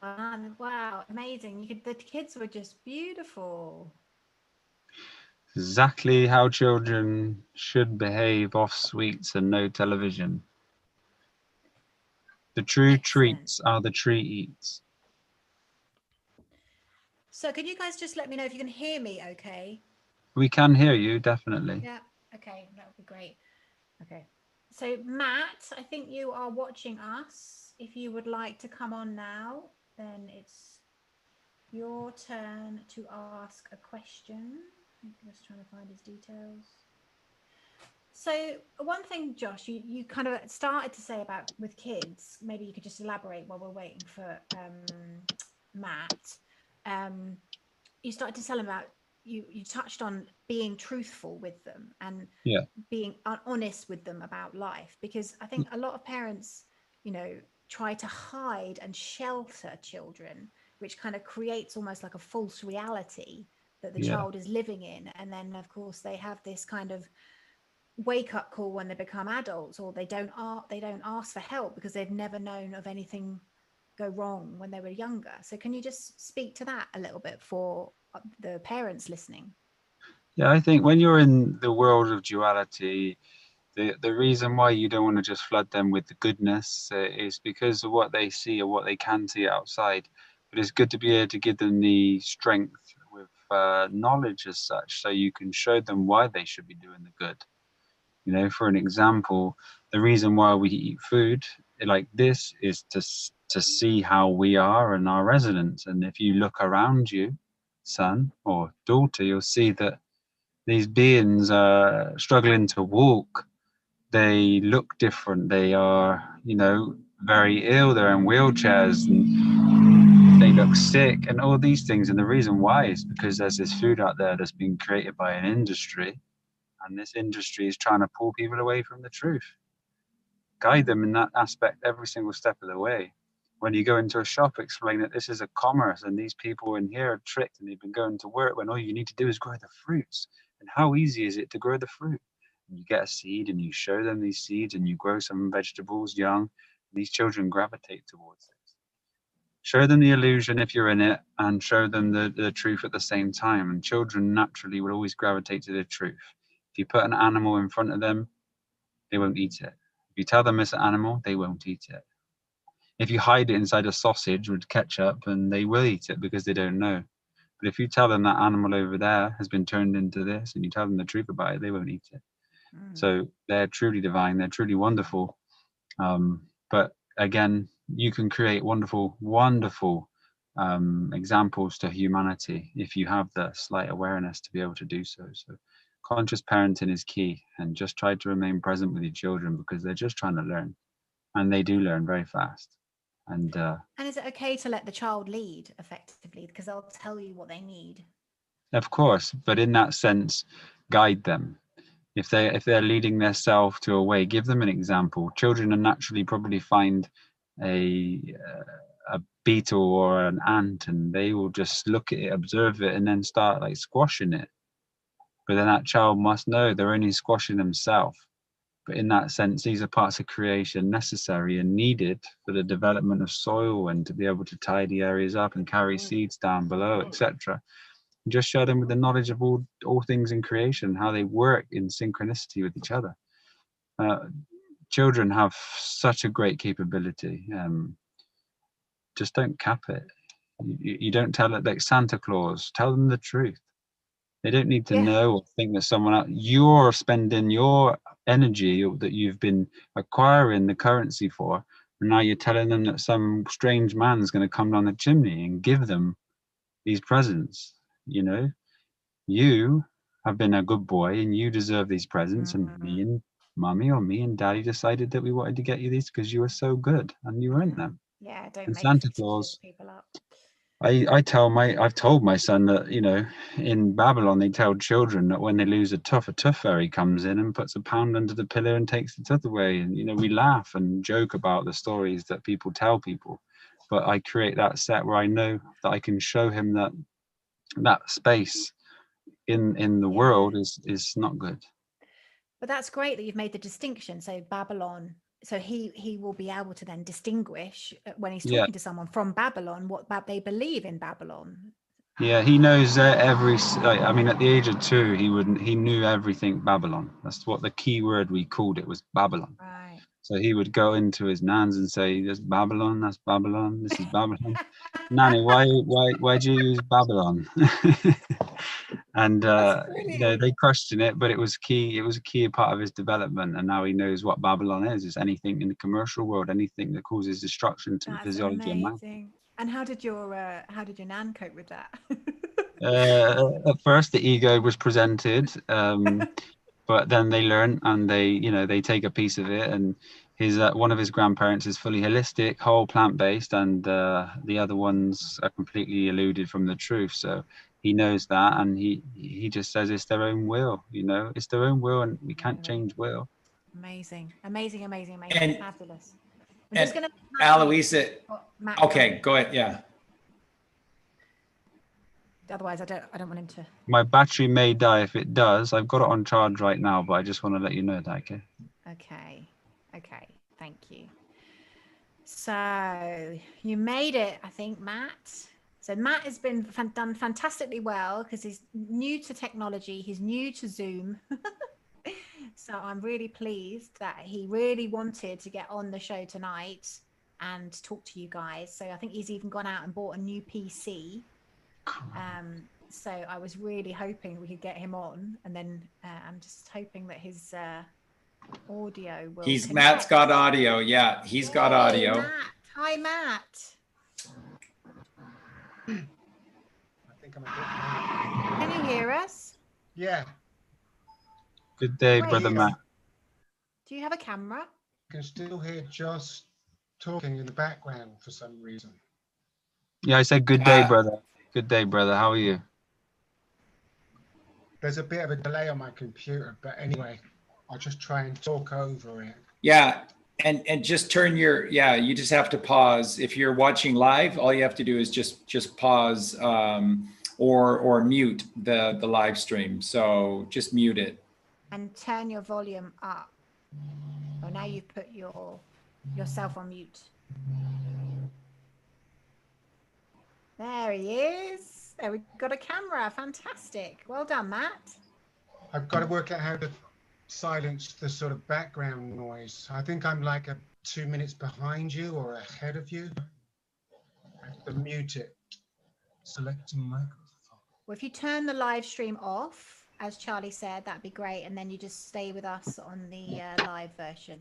Wow, amazing. The kids were just beautiful. Exactly how children should behave off sweets and no television. The true Excellent. treats are the tree eats. So can you guys just let me know if you can hear me okay? We can hear you, definitely. Yeah, okay, that would be great. Okay. So Matt, I think you are watching us. If you would like to come on now, then it's your turn to ask a question. I'm just trying to find his details. So one thing, Josh, you kind of started to say about with kids, maybe you could just elaborate while we're waiting for Matt. You started to tell him about, you touched on being truthful with them and being honest with them about life, because I think a lot of parents, try to hide and shelter children, which kind of creates almost like a false reality that the child is living in. And then of course they have this kind of wake up call when they become adults, or they don't ask for help because they've never known of anything go wrong when they were younger. So can you just speak to that a little bit for the parents listening? Yeah, I think when you're in the world of duality, the reason why you don't want to just flood them with the goodness is because of what they see or what they can see outside. But it's good to be able to give them the strength with knowledge as such, so you can show them why they should be doing the good. For an example, the reason why we eat food like this is to see how we are and our resonance. And if you look around you, son or daughter, you'll see that these beings are struggling to walk. They look different. They are, very ill. They're in wheelchairs and they look sick and all these things. And the reason why is because there's this food out there that's been created by an industry. And this industry is trying to pull people away from the truth. Guide them in that aspect every single step of the way. When you go into a shop, explain that this is a commerce and these people in here are tricked and they've been going to work when all you need to do is grow the fruits. And how easy is it to grow the fruit? And you get a seed and you show them these seeds and you grow some vegetables young. These children gravitate towards it. Show them the illusion if you're in it, and show them the truth at the same time. And children naturally will always gravitate to the truth. If you put an animal in front of them, they won't eat it. If you tell them it's an animal, they won't eat it. If you hide it inside a sausage with ketchup, and they will eat it because they don't know. But if you tell them that animal over there has been turned into this, and you tell them the truth about it, they won't eat it. So they're truly divine. They're truly wonderful. But again, you can create wonderful, wonderful examples to humanity if you have the slight awareness to be able to do so. So conscious parenting is key, and just try to remain present with your children because they're just trying to learn, and they do learn very fast. And is it okay to let the child lead effectively, because they'll tell you what they need? Of course, but in that sense, guide them. If they're leading their self to a way, give them an example. Children are naturally probably find a beetle or an ant, and they will just look at it, observe it, and then start like squashing it. But then that child must know they're only squashing themselves. But in that sense, these are parts of creation necessary and needed for the development of soil and to be able to tidy areas up and carry seeds down below, etc. Just show them with the knowledge of all things in creation, how they work in synchronicity with each other. Children have such a great capability. Just don't cap it. You don't tell it like Santa Claus. Tell them the truth. They don't need to know or think that someone else. You're spending your energy that you've been acquiring the currency for, and now you're telling them that some strange man's going to come down the chimney and give them these presents. You have been a good boy and you deserve these presents, and me and mommy or me and daddy decided that we wanted to get you these because you were so good and you earned them. Don't and make Santa Claus, people up. I've told my son that, in Babylon they tell children that when they lose a tooth fairy comes in and puts a pound under the pillow and takes the tooth away. And we laugh and joke about the stories that people tell people, but I create that set where I know that I can show him that space in the world is not good. But that's great that you've made the distinction. So Babylon so he will be able to then distinguish when he's Yeah. talking to someone from Babylon what they believe in Babylon. Yeah, he knows I mean, at the age of 2, he knew everything Babylon. That's what the key word we called it was, Babylon. Right. So he would go into his nans and say, "This Babylon, that's Babylon, this is Babylon." Nanny, why'd you use Babylon? And you know, they question it, but it was key. It was a key part of his development, and now he knows what Babylon is. It's anything in the commercial world, anything that causes destruction to the physiology of man. Amazing. And how did your nan cope with that? At first, the ego was presented, but then they learn, and they take a piece of it. And his one of his grandparents is fully holistic, whole plant-based, and the other ones are completely eluded from the truth. So he knows that, and he just says it's their own will. It's their own will, and we can't change will. Amazing. And- Fabulous. I'm just gonna Aloisa, Matt, okay, go ahead. Yeah. Otherwise, I don't want him to. My battery may die. If it does, I've got it on charge right now, but I just want to let you know that, okay? Okay. Thank you. So you made it, I think, Matt. So Matt has been done fantastically well because he's new to technology. He's new to Zoom. So I'm really pleased that he really wanted to get on the show tonight and talk to you guys. So I think he's even gone out and bought a new PC. So I was really hoping we could get him on, and then I'm just hoping that his audio will connect. Matt's got audio. Yeah, he's got audio. Matt. Hi, Matt. I think I'm a bit. Can you hear us? Yeah, Good day, Great. brother Matt. Do you have a camera? I can still hear Joss talking in the background for some reason. Yeah, I said good day, brother. Good day, brother. How are you? There's a bit of a delay on my computer, but anyway, I'll just try and talk over it. Yeah. And just turn you just have to pause. If you're watching live, all you have to do is just pause or mute the live stream. So just mute it. And turn your volume up. Oh, now you've put yourself on mute. There he is. There, we've got a camera. Fantastic. Well done, Matt. I've got to work out how to silence the sort of background noise. I think I'm like 2 minutes behind you or ahead of you. I have to mute it. Select a microphone. Well, if you turn the live stream off, as Charlie said, that'd be great. And then you just stay with us on the live version.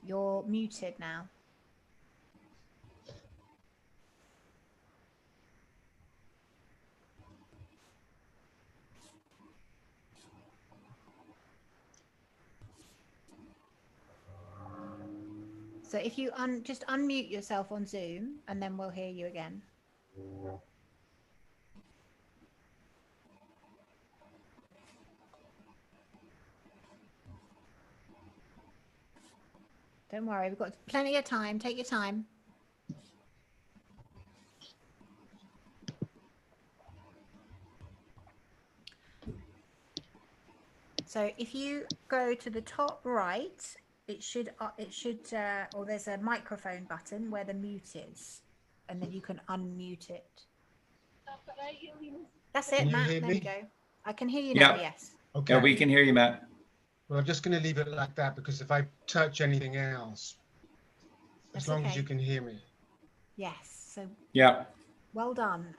You're muted now. So if you just unmute yourself on Zoom, and then we'll hear you again. Don't worry, we've got plenty of time. Take your time. So if you go to the top right, it should, or there's a microphone button where the mute is, and then you can unmute it. That's it, Matt. There we go. I can hear you now. Yes. Okay. Yeah, we can hear you, Matt. Well, I'm just going to leave it like that because if I touch anything else, as long as you can hear me. Yes. So. Yeah. Well done.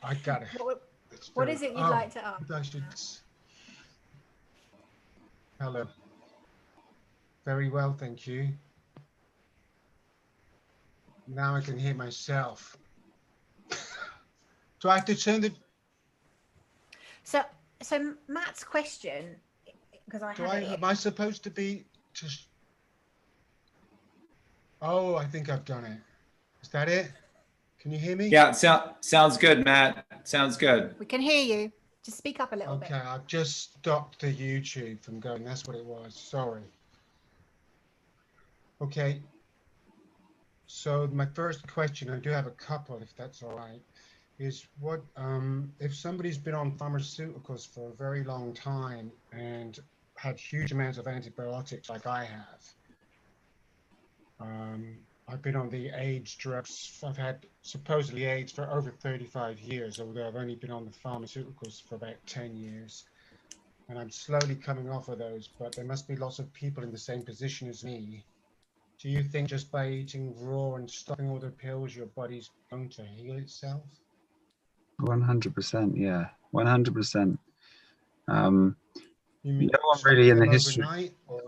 I got it. What is it you'd like to ask? Hello. Very well, thank you. Now I can hear myself. Do I have to turn the... So Matt's question, because I have it here. Am I supposed to be just... Oh, I think I've done it. Is that it? Can you hear me? Yeah, sounds good, Matt. Sounds good. We can hear you. Just speak up a little bit. Okay, I've just stopped the YouTube from going. That's what it was. Sorry. Okay. So my first question, I do have a couple, if that's all right. is what if somebody's been on pharmaceuticals for a very long time and had huge amounts of antibiotics like I have. I've been on the AIDS drugs. I've had supposedly AIDS for over 35 years, although I've only been on the pharmaceuticals for about 10 years. And I'm slowly coming off of those, but there must be lots of people in the same position as me. Do you think just by eating raw and stopping all the pills, your body's going to heal itself? 100%, yeah, 100%. You mean No one stopping really in the them history. overnight, or?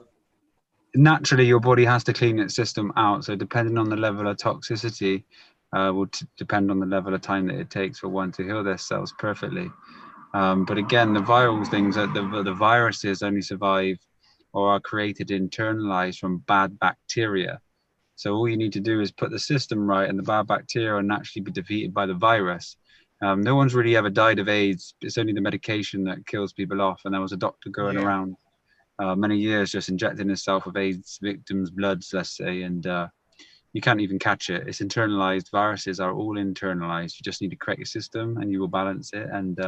Naturally, your body has to clean its system out. So depending on the level of toxicity, will depend on the level of time that it takes for one to heal their cells perfectly. But again, the viral things, the viruses only survive or are created internalized from bad bacteria. So all you need to do is put the system right, and the bad bacteria will naturally be defeated by the virus. No one's really ever died of AIDS. It's only the medication that kills people off. And there was a doctor going around many years just injecting himself with AIDS victims' bloods, let's say, and you can't even catch it. It's internalized. Viruses are all internalized. You just need to correct your system and you will balance it. And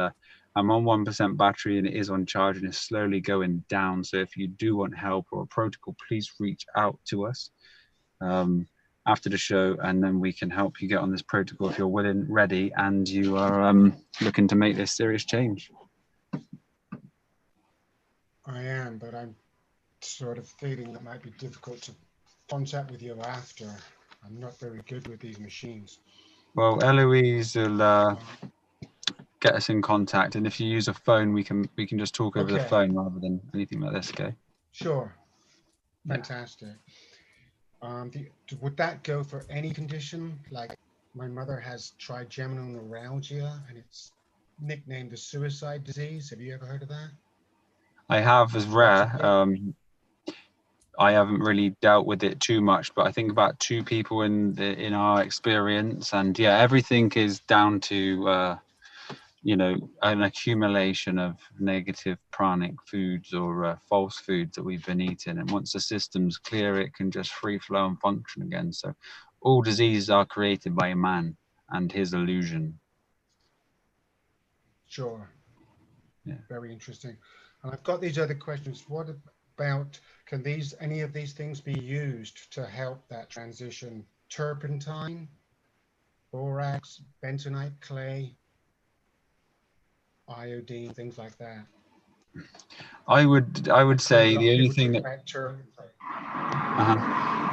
I'm on 1% battery and it is on charge and it's slowly going down. So if you do want help or a protocol, please reach out to us after the show, and then we can help you get on this protocol if you're willing, ready, and you are looking to make this serious change. I am, but I'm sort of feeling it might be difficult to contact with you after. I'm not very good with these machines. Well, Eloise will get us in contact, and if you use a phone, we can just talk over the phone rather than anything like this. Okay. Sure. Fantastic. Would that go for any condition? Like my mother has trigeminal neuralgia, and it's nicknamed the suicide disease. Have you ever heard of that? I have, as rare. I haven't really dealt with it too much, but I think about 2 people in our experience, and yeah, everything is down to an accumulation of negative pranic foods or false foods that we've been eating, and once the system's clear, it can just free flow and function again. So all diseases are created by man and his illusion. Sure. Yeah. Very interesting. And I've got these other questions. What about, can any of these things be used to help that transition? Turpentine, borax, bentonite clay, iodine, things like that. I would say the only thing that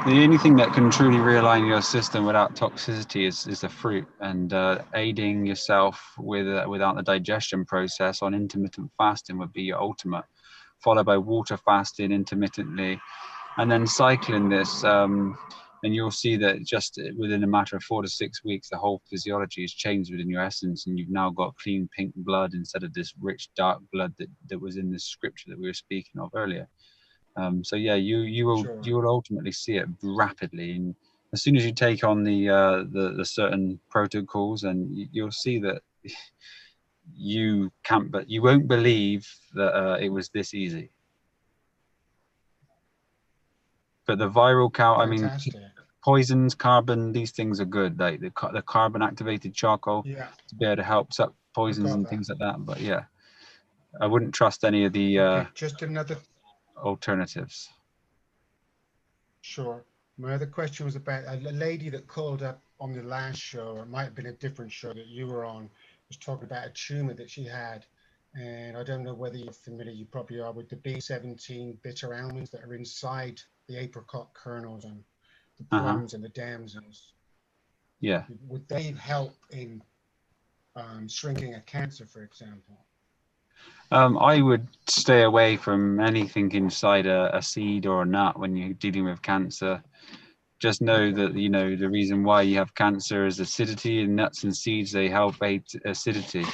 the only thing that can truly realign your system without toxicity is the fruit, and aiding yourself without the digestion process on intermittent fasting would be your ultimate, followed by water fasting intermittently, and then cycling this. And you'll see that just within a matter of 4 to 6 weeks, the whole physiology has changed within your essence, and you've now got clean pink blood instead of this rich dark blood that was in this scripture that we were speaking of earlier. So yeah, you will ultimately see it rapidly, and as soon as you take on the certain protocols, and you'll see that you won't believe that it was this easy. But the viral I mean, poisons, carbon, these things are good. Like the carbon activated charcoal to be able to help suck poisons and things like that. But yeah, I wouldn't trust any of the just another alternatives. Sure. My other question was about a lady that called up on the last show, or it might have been a different show that you were on, was talking about a tumor that she had. And I don't know whether you're familiar, you probably are, with the B17 bitter almonds that are inside the apricot kernels and the plums and the damsons. Yeah. Would they help in shrinking a cancer, for example? I would stay away from anything inside a seed or a nut when you're dealing with cancer. Just know that, the reason why you have cancer is acidity, and nuts and seeds, they help aid acidity.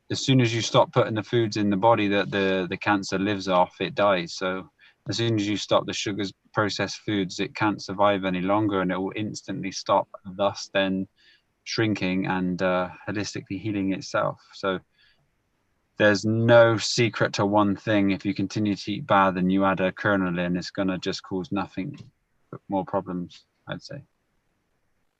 As soon as you stop putting the foods in the body that the cancer lives off, it dies. So as soon as you stop the sugars, processed foods, it can't survive any longer, and it will instantly stop, thus then shrinking and holistically healing itself. So there's no secret to one thing. If you continue to eat bad and you add a kernel in, it's going to just cause nothing but more problems, I'd say.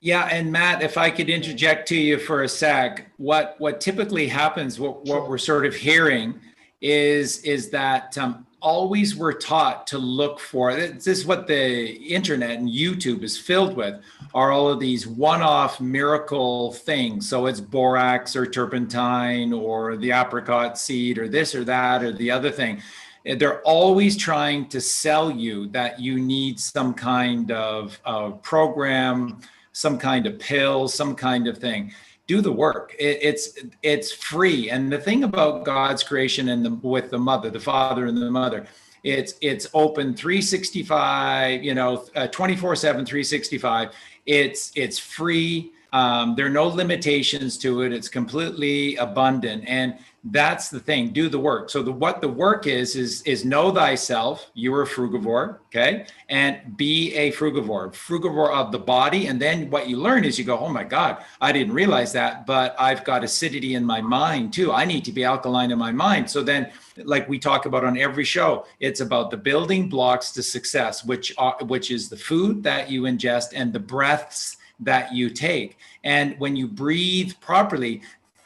Yeah, and Matt, if I could interject to you for a sec, what typically happens, what Sure. we're sort of hearing is that always we're taught to look for, this is what the internet and YouTube is filled with, are all of these one-off miracle things. So it's borax or turpentine or the apricot seed or this or that or the other thing. They're always trying to sell you that you need some kind of program, some kind of pill, some kind of thing. Do the work. It's free. And the thing about God's creation and with the mother, the father and the mother, it's open 365, 24/7, 365. It's free. There are no limitations to it. It's completely abundant. And that's the thing. Do the work. So what the work is know thyself. You are a frugivore, okay? And be a frugivore of the body. And then what you learn is you go, oh my God, I didn't realize that, but I've got acidity in my mind too. I need to be alkaline in my mind. So then, like we talk about on every show, it's about the building blocks to success, which is the food that you ingest and the breaths that you take. And when you breathe properly,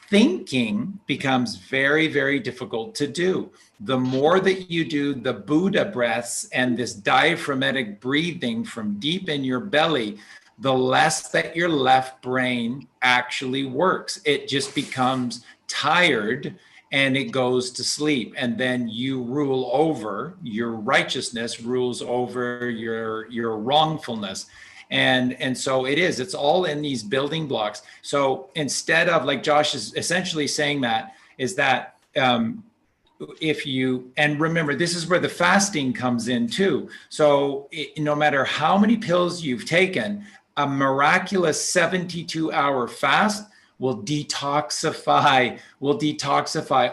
thinking becomes very, very difficult to do. The more that you do the Buddha breaths and this diaphragmatic breathing from deep in your belly, the less that your left brain actually works. It just becomes tired and it goes to sleep. And then you rule over, your righteousness rules over your wrongfulness. And so it's all in these building blocks. So instead of, like Josh is essentially saying, that is that if you, and remember, this is where the fasting comes in too. So no matter how many pills you've taken, a miraculous 72-hour fast will detoxify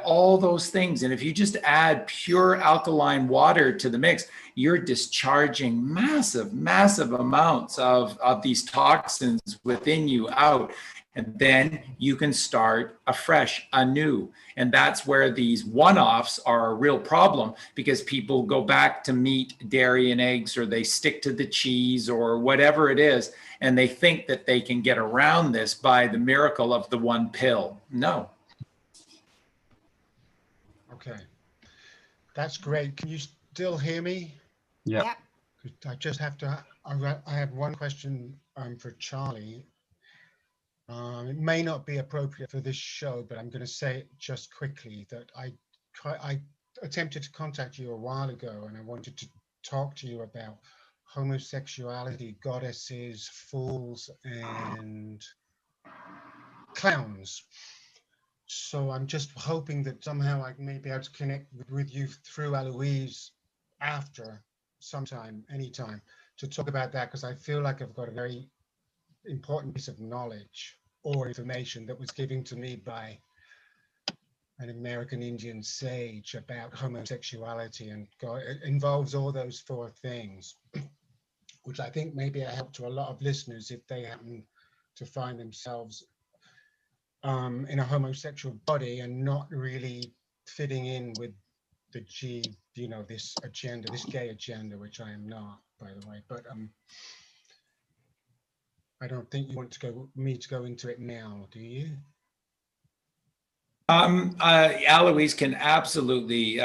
all those things. And if you just add pure alkaline water to the mix, you're discharging massive amounts of these toxins within you out. And then you can start afresh, anew. And that's where these one-offs are a real problem, because people go back to meat, dairy, and eggs, or they stick to the cheese or whatever it is. And they think that they can get around this by the miracle of the one pill. No. Okay. That's great. Can you still hear me? Yeah. I just have to, I have one question for Charlie. It may not be appropriate for this show, but I'm going to say it just quickly, that I attempted to contact you a while ago, and I wanted to talk to you about homosexuality, goddesses, fools, and clowns. So I'm just hoping that somehow I may be able to connect with you through Eloise after sometime, anytime, to talk about that, because I feel like I've got a very important piece of knowledge or information that was given to me by an American Indian sage about homosexuality, and it involves all those four things, which I think may be a help to a lot of listeners if they happen to find themselves in a homosexual body and not really fitting in with the this agenda, this gay agenda, which I am not, by the way. But I don't think you want me to go into it now, do you? Aloise can absolutely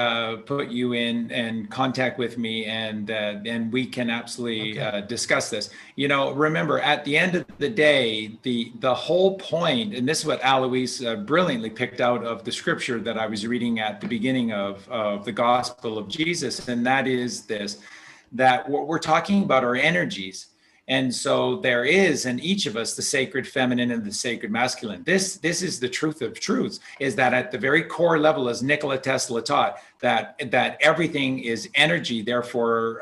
put you in contact with me, and we can absolutely discuss this. Remember, at the end of the day, the whole point, and this is what Aloise brilliantly picked out of the scripture that I was reading at the beginning of the Gospel of Jesus, and that is this, that what we're talking about are energies. And so there is in each of us the sacred feminine and the sacred masculine. This is the truth of truths, is that at the very core level, as Nikola Tesla taught, that everything is energy, therefore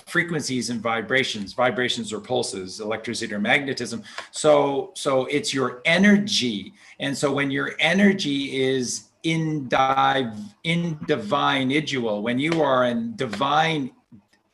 frequencies and vibrations or pulses, electricity or magnetism. So it's your energy. And so when your energy is in divine individual, when you are in divine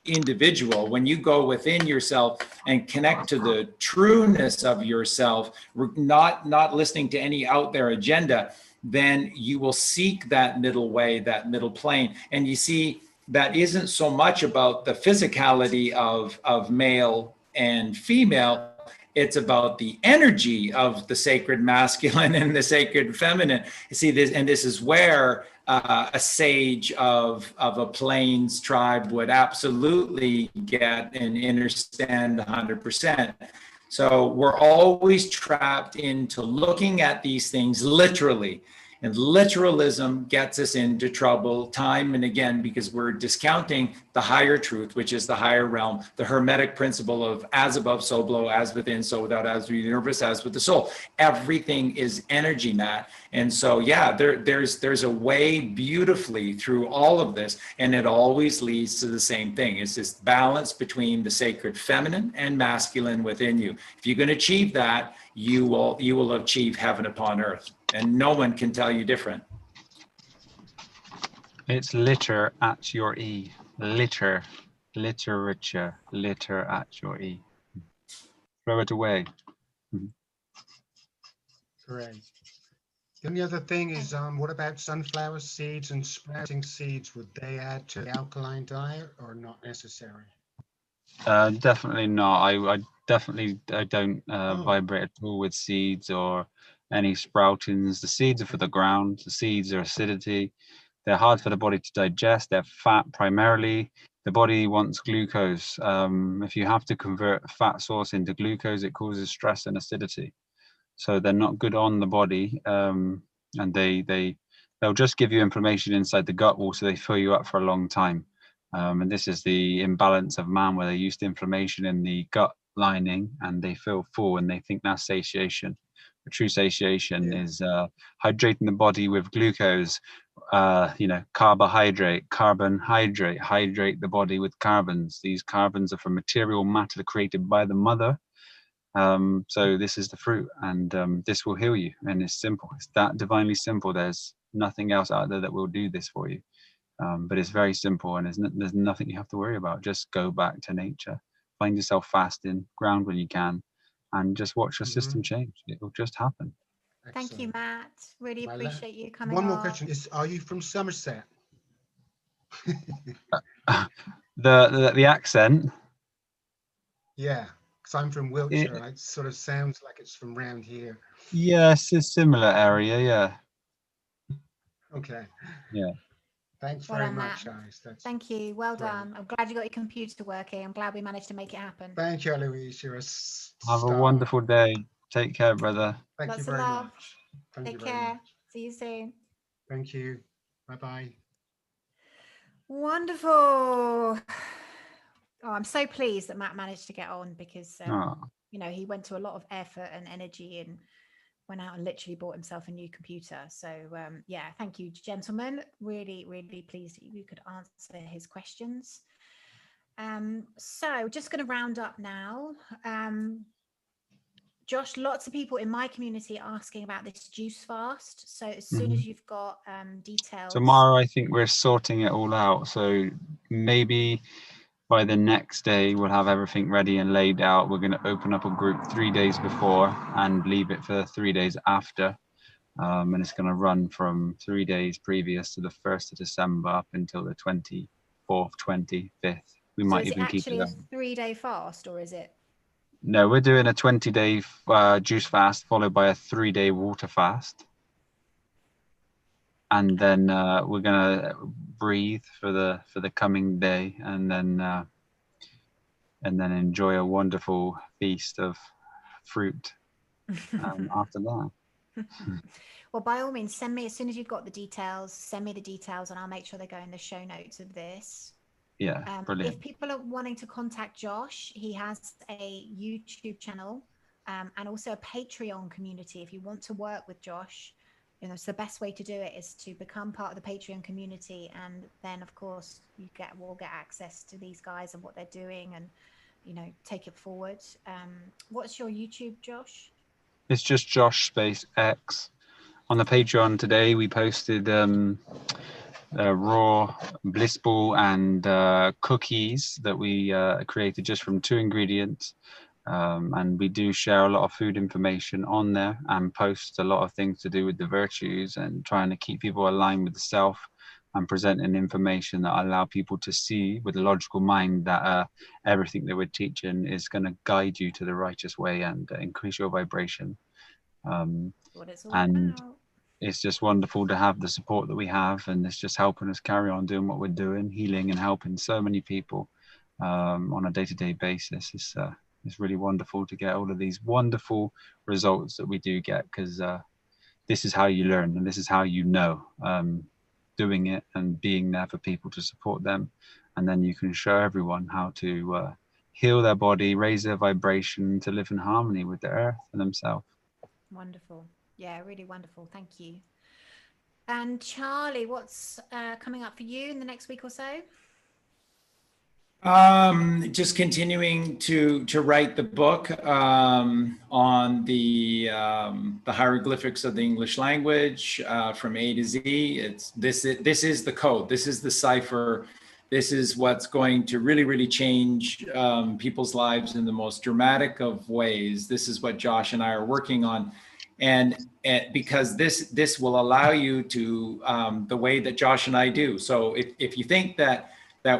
individual, when you go within yourself and connect to the trueness of yourself, not listening to any out there agenda, then you will seek that middle way, that middle plane. And you see, that isn't so much about the physicality of male and female It's about the energy of the sacred masculine and the sacred feminine. You see this, and this is where a sage of a plains tribe would absolutely get and understand 100%. So we're always trapped into looking at these things literally. And literalism gets us into trouble time and again, because we're discounting the higher truth, which is the higher realm, the Hermetic principle of as above, so below, as within, so without, as with the universe, as with the soul. Everything is energy, Matt. And so, yeah, there's a way beautifully through all of this, and it always leads to the same thing. It's this balance between the sacred feminine and masculine within you. If you can achieve that, you will achieve heaven upon earth. And no one can tell you different. It's litter at your E. Litter. Literature. Litter at your E. Throw it away. Great. The only other thing is, what about sunflower seeds and sprouting seeds? Would they add to the alkaline diet or not necessary? Definitely not. I don't vibrate at all with seeds or any sproutings. The seeds are for the ground. The seeds are acidity. They're hard for the body to digest. They're fat primarily. The body wants glucose. If you have to convert fat source into glucose, it causes stress and acidity. So they're not good on the body. And they'll just give you inflammation inside the gut wall, so they fill you up for a long time. And this is the imbalance of man, where they use the inflammation in the gut lining and they feel full and they think that's satiation. But true satiation is hydrating the body with glucose, carbohydrate, hydrate the body with carbons. These carbons are from material matter created by the mother. So this is the fruit, and this will heal you. And it's simple. It's that divinely simple. There's nothing else out there that will do this for you. But it's very simple, and there's nothing you have to worry about. Just go back to nature, find yourself fasting, ground when you can, and just watch your system change. It will just happen. Excellent. Thank you, Matt. Really appreciate you coming One more on. question is, are you from Somerset? The accent. Yeah, because I'm from Wiltshire. It sort of sounds like it's from round here. Yes, it's a similar area. Yeah. Okay. Yeah. Thanks Well very done, much, Matt. guys. Thank you. Well great. done. I'm glad you got your computer working. I'm glad we managed to make it happen. Thank you, Eloise. You're a Have star. a wonderful day. Take care, brother. Thank Lots you of very love. much. Thank Take you very care. much. See you soon. Thank you. Bye-bye. Wonderful. Oh, I'm so pleased that Matt managed to get on, because he went to a lot of effort and energy and went out and literally bought himself a new computer. So thank you, gentlemen. Really, really pleased that you could answer his questions. So just going to round up now. Josh, lots of people in my community are asking about this juice fast. So as soon as you've got details. Tomorrow, I think we're sorting it all out. So maybe by the next day, we'll have everything ready and laid out. We're going to open up a group 3 days before and leave it for 3 days after. And it's going to run from 3 days previous to the 1st of December up until the 24th, 25th. We might even keep it. Is it actually a 3-day fast, or is it? No, we're doing a 20-day juice fast followed by a 3-day water fast. And then we're gonna breathe for the coming day, and then enjoy a wonderful feast of fruit after that. Well, by all means, send me, as soon as you've got the details, send me the details and I'll make sure they go in the show notes of this. Yeah, brilliant. If people are wanting to contact Josh, he has a YouTube channel and also a Patreon community. If you want to work with Josh, so the best way to do it is to become part of the Patreon community, and then of course we'll get access to these guys and what they're doing, and take it forward. What's your YouTube, Josh? It's just Josh space X. On the Patreon today, we posted raw bliss ball and cookies that we created just from 2 ingredients. And we do share a lot of food information on there and post a lot of things to do with the virtues and trying to keep people aligned with the self, and presenting information that allow people to see with a logical mind that everything that we're teaching is going to guide you to the righteous way and increase your vibration. What it's all And about. it's just wonderful to have the support that we have, and it's just helping us carry on doing what we're doing, healing and helping so many people on a day-to-day basis. It's really wonderful to get all of these wonderful results that we do get, because this is how you learn, and this is how you know, doing it and being there for people to support them. And then you can show everyone how to heal their body, raise their vibration, to live in harmony with the earth and themselves. Wonderful. Yeah, really wonderful. Thank you. And Charlie, what's coming up for you in the next week or so? Just continuing to write the book on the hieroglyphics of the English language from A to Z. This is the code. This is the cipher. This is what's going to really change people's lives in the most dramatic of ways. This is what Josh and I are working on, and because this will allow you to the way that Josh and I do. So if you think that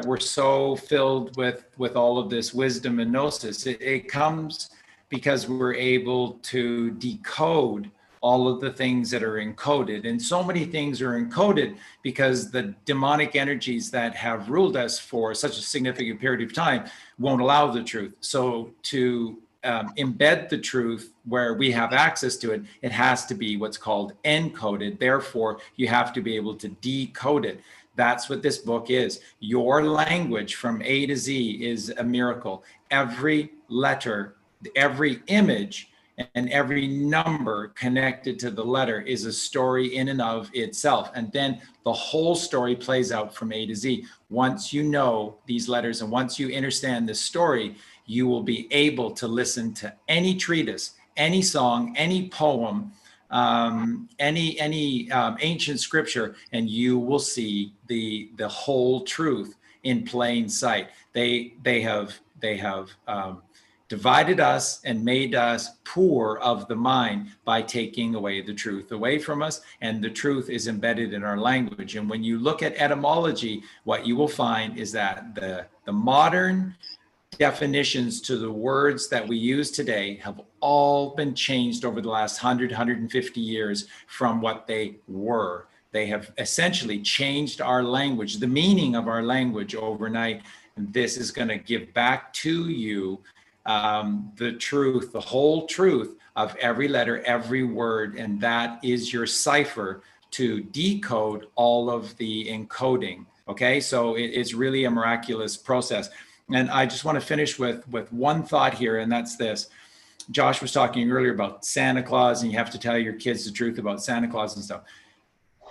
we're so filled with all of this wisdom and gnosis, it comes because we're able to decode all of the things that are encoded. And so many things are encoded because the demonic energies that have ruled us for such a significant period of time won't allow the truth. So to embed the truth where we have access to it, it has to be what's called encoded. Therefore, you have to be able to decode it. That's what this book is. Your language from A to Z is a miracle. Every letter, every image, and every number connected to the letter is a story in and of itself. And then the whole story plays out from A to Z. Once you know these letters and once you understand this story, you will be able to listen to any treatise, any song, any poem, any ancient scripture, and you will see the whole truth in plain sight. They have divided us and made us poor of the mind by taking away the truth away from us, and the truth is embedded in our language. And when you look at etymology, what you will find is that the modern definitions to the words that we use today have all been changed over the last 150 years from what they were. They have essentially changed our language, the meaning of our language overnight. And this is going to give back to you the truth, the whole truth of every letter, every word. And that is your cipher to decode all of the encoding. Okay, so it's really a miraculous process. And I just want to finish with one thought here, and that's this. Josh was talking earlier about Santa Claus, and you have to tell your kids the truth about Santa Claus and stuff.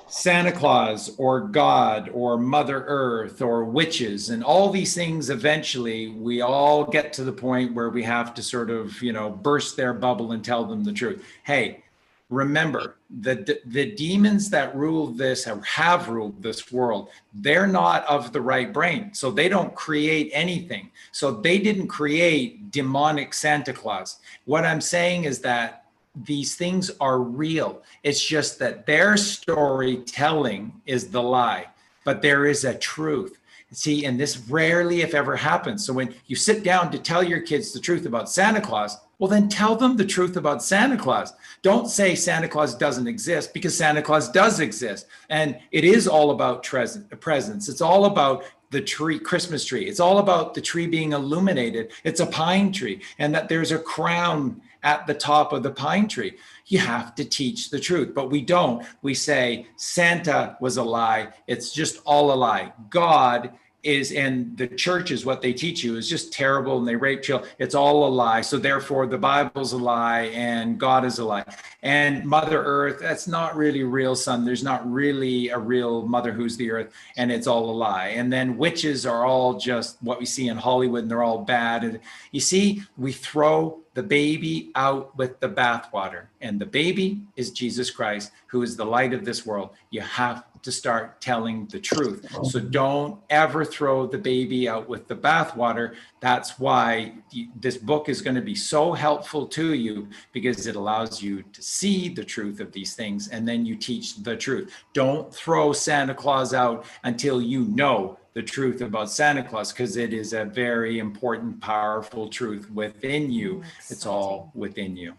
Santa Claus or God or Mother Earth or witches and all these things, eventually we all get to the point where we have to sort of, burst their bubble and tell them the truth. Hey, remember, the demons that rule this or have ruled this world, they're not of the right brain. So they don't create anything. So they didn't create demonic Santa Claus. What I'm saying is that these things are real. It's just that their storytelling is the lie, but there is a truth. See, and this rarely, if ever, happens. So when you sit down to tell your kids the truth about Santa Claus, well, then tell them the truth about Santa Claus. Don't say Santa Claus doesn't exist, because Santa Claus does exist. And it is all about presents. It's all about the tree, Christmas tree. It's all about the tree being illuminated. It's a pine tree, and that there's a crown at the top of the pine tree. You have to teach the truth, but we don't. We say Santa was a lie. It's just all a lie. God is, and the church is what they teach you is just terrible, and they rape children. It's all a lie. So therefore the Bible's a lie and God is a lie. And Mother Earth, that's not really real, son. There's not really a real mother who's the earth, and it's all a lie. And then witches are all just what we see in Hollywood, and they're all bad. And you see, we throw the baby out with the bathwater, and the baby is Jesus Christ, who is the light of this world. You have to start telling the truth. So don't ever throw the baby out with the bathwater. That's why this book is going to be so helpful to you, because it allows you to see the truth of these things, and then you teach the truth. Don't throw Santa Claus out until you know the truth about Santa Claus, because it is a very important, powerful truth within you. It's all within you.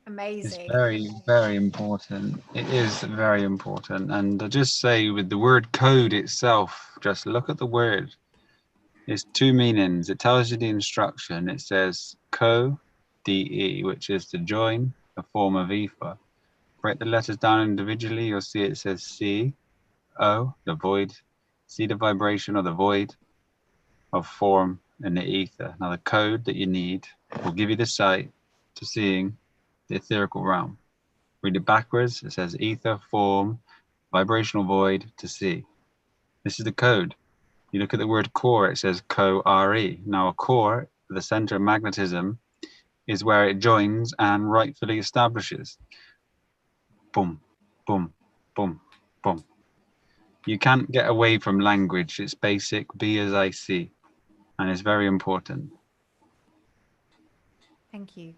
Amazing. It's very, very important. It is very important. And I just say, with the word code itself, just look at the word. It's two meanings. It tells you the instruction. It says co-de, which is to join, a form of ether. Break the letters down individually. You'll see it says C-O, the void. See the vibration or the void of form in the ether. Now the code that you need will give you the sight to seeing the etherical realm. Read it backwards. It says ether, form, vibrational void to see. This is the code. You look at the word core, it says co-re. Now a core, the center of magnetism, is where it joins and rightfully establishes. Boom, boom, boom, boom. You can't get away from language. It's basic, be as I see. And it's very important. Thank you.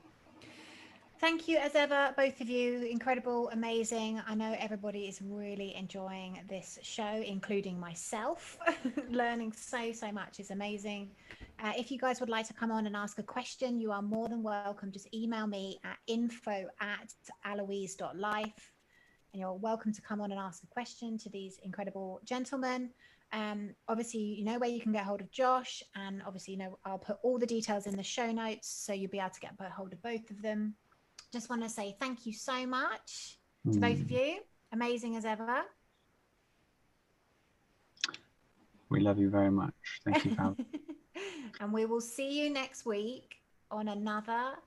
Thank you as ever, both of you. Incredible, amazing. I know everybody is really enjoying this show, including myself. Learning so much is amazing. If you guys would like to come on and ask a question, you are more than welcome. Just email me at info@aloise.life. And you're welcome to come on and ask a question to these incredible gentlemen. Obviously, you know where you can get hold of Josh, and obviously, you know, I'll put all the details in the show notes, so you'll be able to get hold of both of them. Just want to say thank you so much to both of you. Amazing as ever. We love you very much. Thank you, Pam. And we will see you next week on another